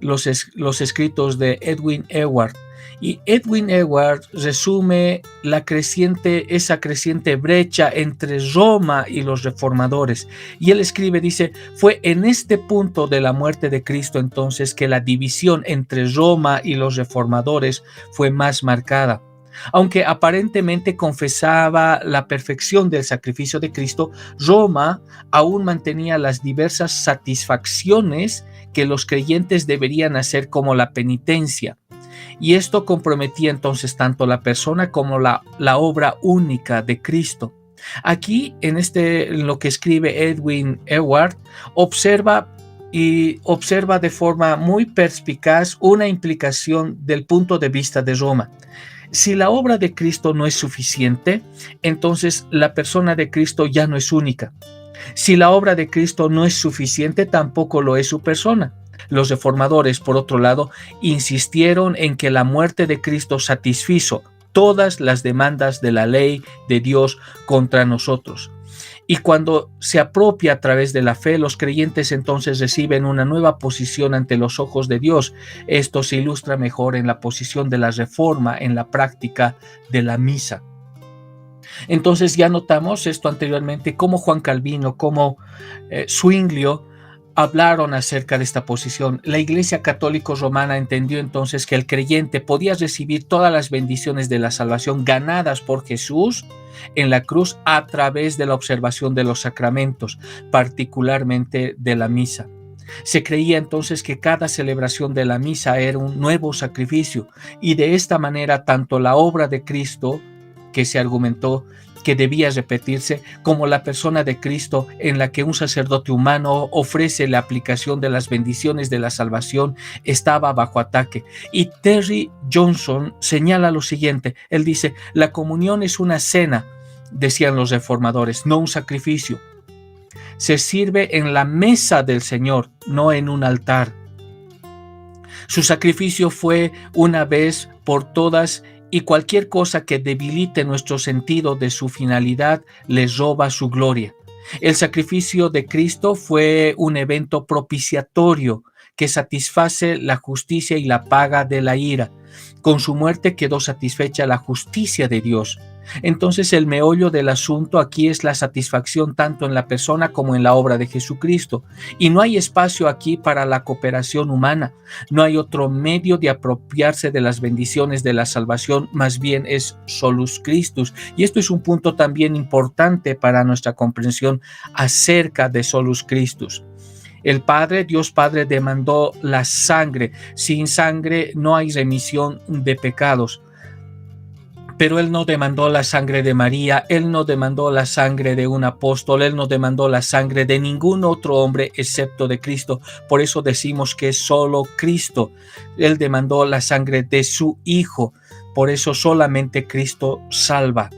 los escritos de Edwin Ewart. Y Edwin Ewart resume esa creciente brecha entre Roma y los reformadores. Y él escribe, dice: fue en este punto de la muerte de Cristo entonces que la división entre Roma y los reformadores fue más marcada. Aunque aparentemente confesaba la perfección del sacrificio de Cristo, Roma aún mantenía las diversas satisfacciones que los creyentes deberían hacer, como la penitencia. Y esto comprometía entonces tanto la persona como la obra única de Cristo. Aquí, en lo que escribe Edwin Ewart, observa de forma muy perspicaz una implicación del punto de vista de Roma. Si la obra de Cristo no es suficiente, entonces la persona de Cristo ya no es única. Si la obra de Cristo no es suficiente, tampoco lo es su persona. Los reformadores, por otro lado, insistieron en que la muerte de Cristo satisfizo todas las demandas de la ley de Dios contra nosotros. Y cuando se apropia a través de la fe, los creyentes entonces reciben una nueva posición ante los ojos de Dios. Esto se ilustra mejor en la posición de la Reforma, en la práctica de la misa. Entonces ya notamos esto anteriormente, cómo Juan Calvino, como Zwinglio hablaron acerca de esta posición. La Iglesia Católica Romana entendió entonces que el creyente podía recibir todas las bendiciones de la salvación ganadas por Jesús en la cruz a través de la observación de los sacramentos, particularmente de la misa. Se creía entonces que cada celebración de la misa era un nuevo sacrificio, y de esta manera tanto la obra de Cristo, que se argumentó que debía repetirse, como la persona de Cristo, en la que un sacerdote humano ofrece la aplicación de las bendiciones de la salvación, estaba bajo ataque. Y Terry Johnson señala lo siguiente, él dice: la comunión es una cena, decían los reformadores, no un sacrificio. Se sirve en la mesa del Señor, no en un altar. Su sacrificio fue una vez por todas, y cualquier cosa que debilite nuestro sentido de su finalidad les roba su gloria. El sacrificio de Cristo fue un evento propiciatorio que satisface la justicia y la paga de la ira. Con su muerte quedó satisfecha la justicia de Dios. Entonces el meollo del asunto aquí es la satisfacción tanto en la persona como en la obra de Jesucristo. Y no hay espacio aquí para la cooperación humana. No hay otro medio de apropiarse de las bendiciones de la salvación, más bien es solus Christus. Y esto es un punto también importante para nuestra comprensión acerca de solus Christus. El Padre, Dios Padre, demandó la sangre. Sin sangre no hay remisión de pecados. Pero Él no demandó la sangre de María, Él no demandó la sangre de un apóstol, Él no demandó la sangre de ningún otro hombre excepto de Cristo. Por eso decimos que es solo Cristo. Él demandó la sangre de su Hijo. Por eso solamente Cristo salva.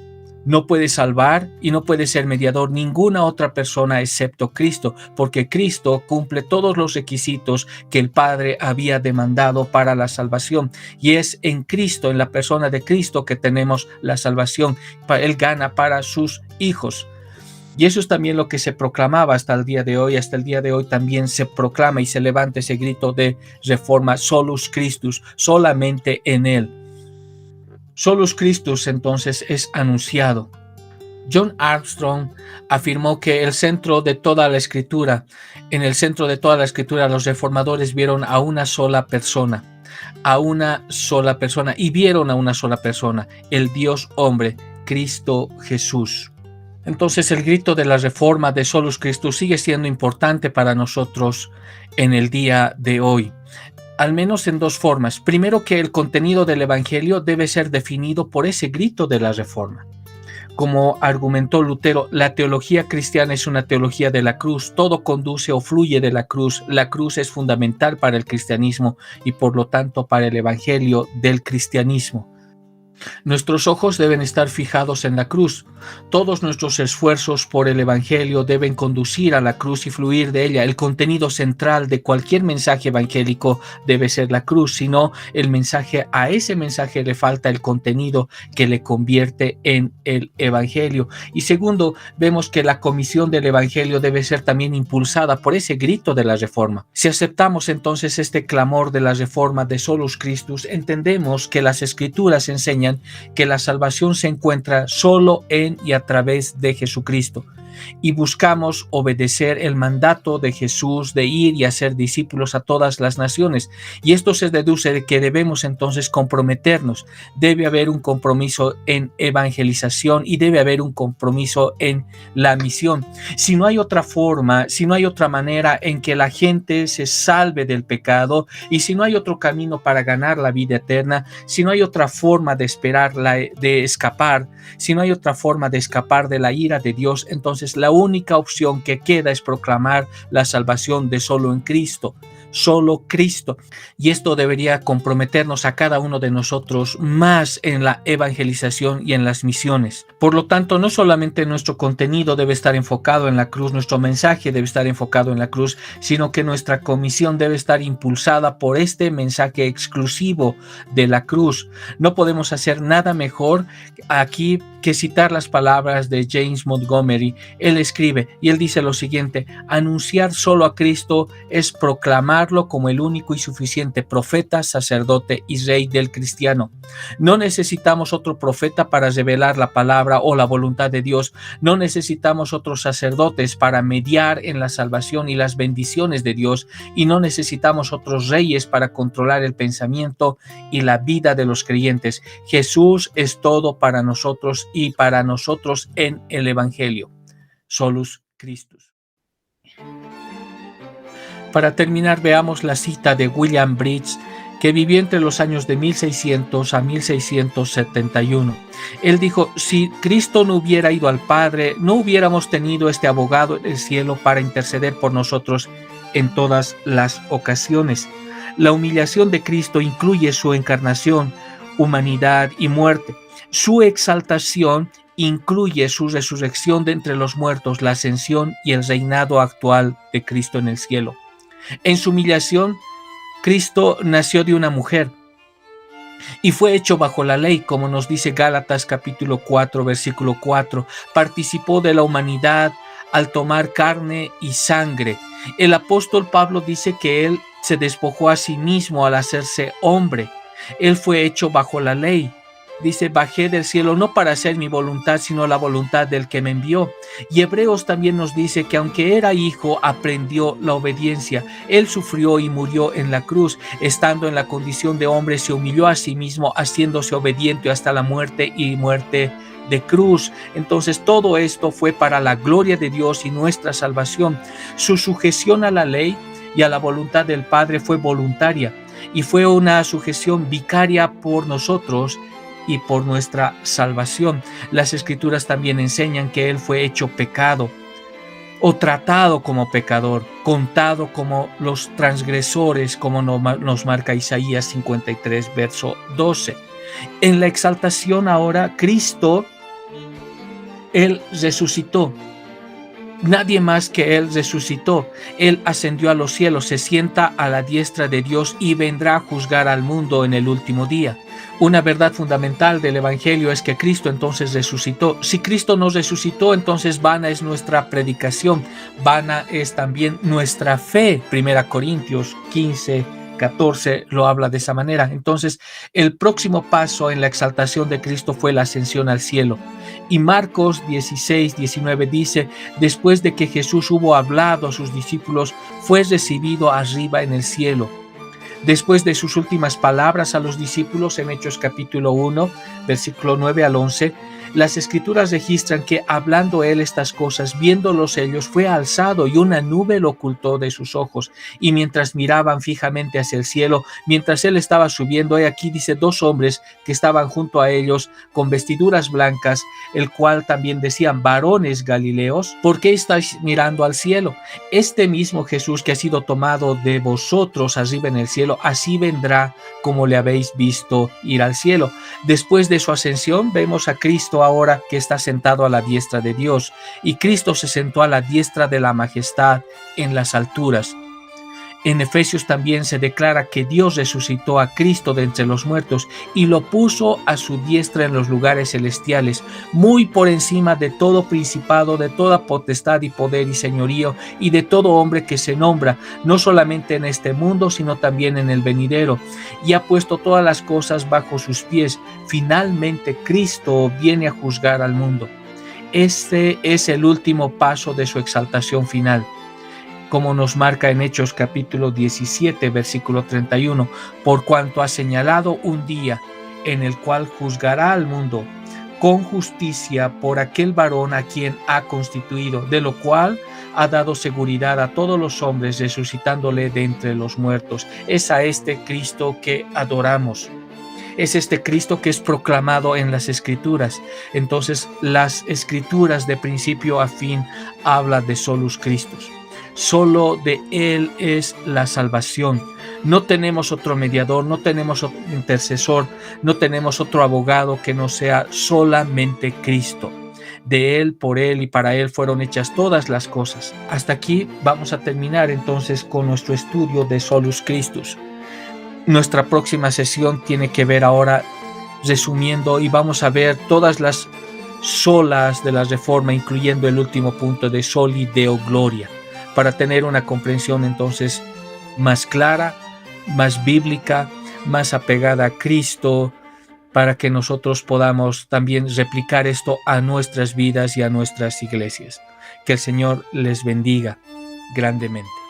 No puede salvar y no puede ser mediador ninguna otra persona excepto Cristo, porque Cristo cumple todos los requisitos que el Padre había demandado para la salvación. Y es en Cristo, en la persona de Cristo, que tenemos la salvación. Él gana para sus hijos. Y eso es también lo que se proclamaba hasta el día de hoy. Hasta el día de hoy también se proclama y se levanta ese grito de reforma: solus Christus, solamente en Él. Solus Christus entonces es anunciado. John Armstrong afirmó que el centro de toda la escritura, en el centro de toda la escritura, los reformadores vieron a una sola persona, y vieron a una sola persona, el Dios hombre, Cristo Jesús. Entonces el grito de la reforma de Solus Christus sigue siendo importante para nosotros en el día de hoy. Al menos en dos formas. Primero, que el contenido del Evangelio debe ser definido por ese grito de la reforma. Como argumentó Lutero, la teología cristiana es una teología de la cruz. Todo conduce o fluye de la cruz. La cruz es fundamental para el cristianismo y por lo tanto para el Evangelio del cristianismo. Nuestros ojos deben estar fijados en la cruz. Todos nuestros esfuerzos por el Evangelio deben conducir a la cruz y fluir de ella. El contenido central de cualquier mensaje evangélico debe ser la cruz, si no, a ese mensaje le falta el contenido que le convierte en el Evangelio. Y segundo, vemos que la comisión del Evangelio debe ser también impulsada por ese grito de la reforma. Si aceptamos entonces este clamor de la reforma de Solus Christus, entendemos que las Escrituras enseñan que la salvación se encuentra solo en y a través de Jesucristo, y buscamos obedecer el mandato de Jesús de ir y hacer discípulos a todas las naciones. Y esto se deduce de que debemos entonces comprometernos. Debe haber un compromiso en evangelización y debe haber un compromiso en la misión. Si no hay otra forma, si no hay otra manera en que la gente se salve del pecado, y si no hay otro camino para ganar la vida eterna, si no hay otra forma de escapar, si no hay otra forma de escapar de la ira de Dios, entonces la única opción que queda es proclamar la salvación de solo en Cristo, solo Cristo. Y esto debería comprometernos a cada uno de nosotros más en la evangelización y en las misiones. Por lo tanto, no solamente nuestro contenido debe estar enfocado en la cruz, nuestro mensaje debe estar enfocado en la cruz, sino que nuestra comisión debe estar impulsada por este mensaje exclusivo de la cruz. No podemos hacer nada mejor aquí que citar las palabras de James Montgomery. Él escribe y él dice lo siguiente: anunciar solo a Cristo es proclamar proclamarlo como el único y suficiente profeta, sacerdote y rey del cristiano. No necesitamos otro profeta para revelar la palabra o la voluntad de Dios. No necesitamos otros sacerdotes para mediar en la salvación y las bendiciones de Dios. Y no necesitamos otros reyes para controlar el pensamiento y la vida de los creyentes. Jesús es todo para nosotros y para nosotros en el Evangelio. Solus Christus. Para terminar, veamos la cita de William Bridges, que vivió entre los años de 1600 a 1671. Él dijo: si Cristo no hubiera ido al Padre, no hubiéramos tenido este abogado en el cielo para interceder por nosotros en todas las ocasiones. La humillación de Cristo incluye su encarnación, humanidad y muerte. Su exaltación incluye su resurrección de entre los muertos, la ascensión y el reinado actual de Cristo en el cielo. En su humillación, Cristo nació de una mujer y fue hecho bajo la ley, como nos dice Gálatas capítulo 4, versículo 4. Participó de la humanidad al tomar carne y sangre. El apóstol Pablo dice que él se despojó a sí mismo al hacerse hombre. Él fue hecho bajo la ley. Dice: bajé del cielo no para hacer mi voluntad, sino la voluntad del que me envió. Y Hebreos también nos dice que aunque era hijo, aprendió la obediencia. Él sufrió y murió en la cruz. Estando en la condición de hombre, se humilló a sí mismo, haciéndose obediente hasta la muerte y muerte de cruz. Entonces todo esto fue para la gloria de Dios y nuestra salvación. Su sujeción a la ley y a la voluntad del Padre fue voluntaria y fue una sujeción vicaria por nosotros y por nuestra salvación. Las Escrituras también enseñan que Él fue hecho pecado o tratado como pecador, contado como los transgresores, como nos marca Isaías 53, verso 12. En la exaltación ahora, Cristo, Él resucitó. Nadie más que Él resucitó. Él ascendió a los cielos, se sienta a la diestra de Dios y vendrá a juzgar al mundo en el último día. Una verdad fundamental del Evangelio es que Cristo entonces resucitó. Si Cristo no resucitó, entonces vana es nuestra predicación, vana es también nuestra fe. 1 Corintios 15, 14 lo habla de esa manera. Entonces, el próximo paso en la exaltación de Cristo fue la ascensión al cielo. Y Marcos 16, 19 dice: después de que Jesús hubo hablado a sus discípulos, fue recibido arriba en el cielo. Después de sus últimas palabras a los discípulos en Hechos capítulo 1, versículo 9 al 11, las Escrituras registran que hablando Él estas cosas, viéndolos ellos, fue alzado y una nube lo ocultó de sus ojos. Y mientras miraban fijamente hacia el cielo, mientras Él estaba subiendo, aquí dice: dos hombres que estaban junto a ellos con vestiduras blancas, el cual también decían: varones Galileos, ¿por qué estáis mirando al cielo? Este mismo Jesús que ha sido tomado de vosotros arriba en el cielo, así vendrá como le habéis visto ir al cielo. Después de su ascensión, vemos a Cristo ahora que está sentado a la diestra de Dios, y Cristo se sentó a la diestra de la majestad en las alturas. En Efesios también se declara que Dios resucitó a Cristo de entre los muertos y lo puso a su diestra en los lugares celestiales, muy por encima de todo principado, de toda potestad y poder y señorío, y de todo hombre que se nombra, no solamente en este mundo, sino también en el venidero, y ha puesto todas las cosas bajo sus pies. Finalmente Cristo viene a juzgar al mundo. Este es el último paso de su exaltación final, como nos marca en Hechos capítulo 17, versículo 31, por cuanto ha señalado un día en el cual juzgará al mundo con justicia por aquel varón a quien ha constituido, de lo cual ha dado seguridad a todos los hombres, resucitándole de entre los muertos. Es a este Cristo que adoramos. Es este Cristo que es proclamado en las Escrituras. Entonces, las Escrituras de principio a fin hablan de solus Christus. Solo de Él es la salvación. No tenemos otro mediador, no tenemos otro intercesor, no tenemos otro abogado que no sea solamente Cristo. De Él, por Él y para Él fueron hechas todas las cosas. Hasta aquí vamos a terminar entonces con nuestro estudio de Solus Christus. Nuestra próxima sesión tiene que ver ahora, resumiendo, y vamos a ver todas las solas de la Reforma, incluyendo el último punto de Soli Deo Gloria, para tener una comprensión entonces más clara, más bíblica, más apegada a Cristo, para que nosotros podamos también replicar esto a nuestras vidas y a nuestras iglesias. Que el Señor les bendiga grandemente.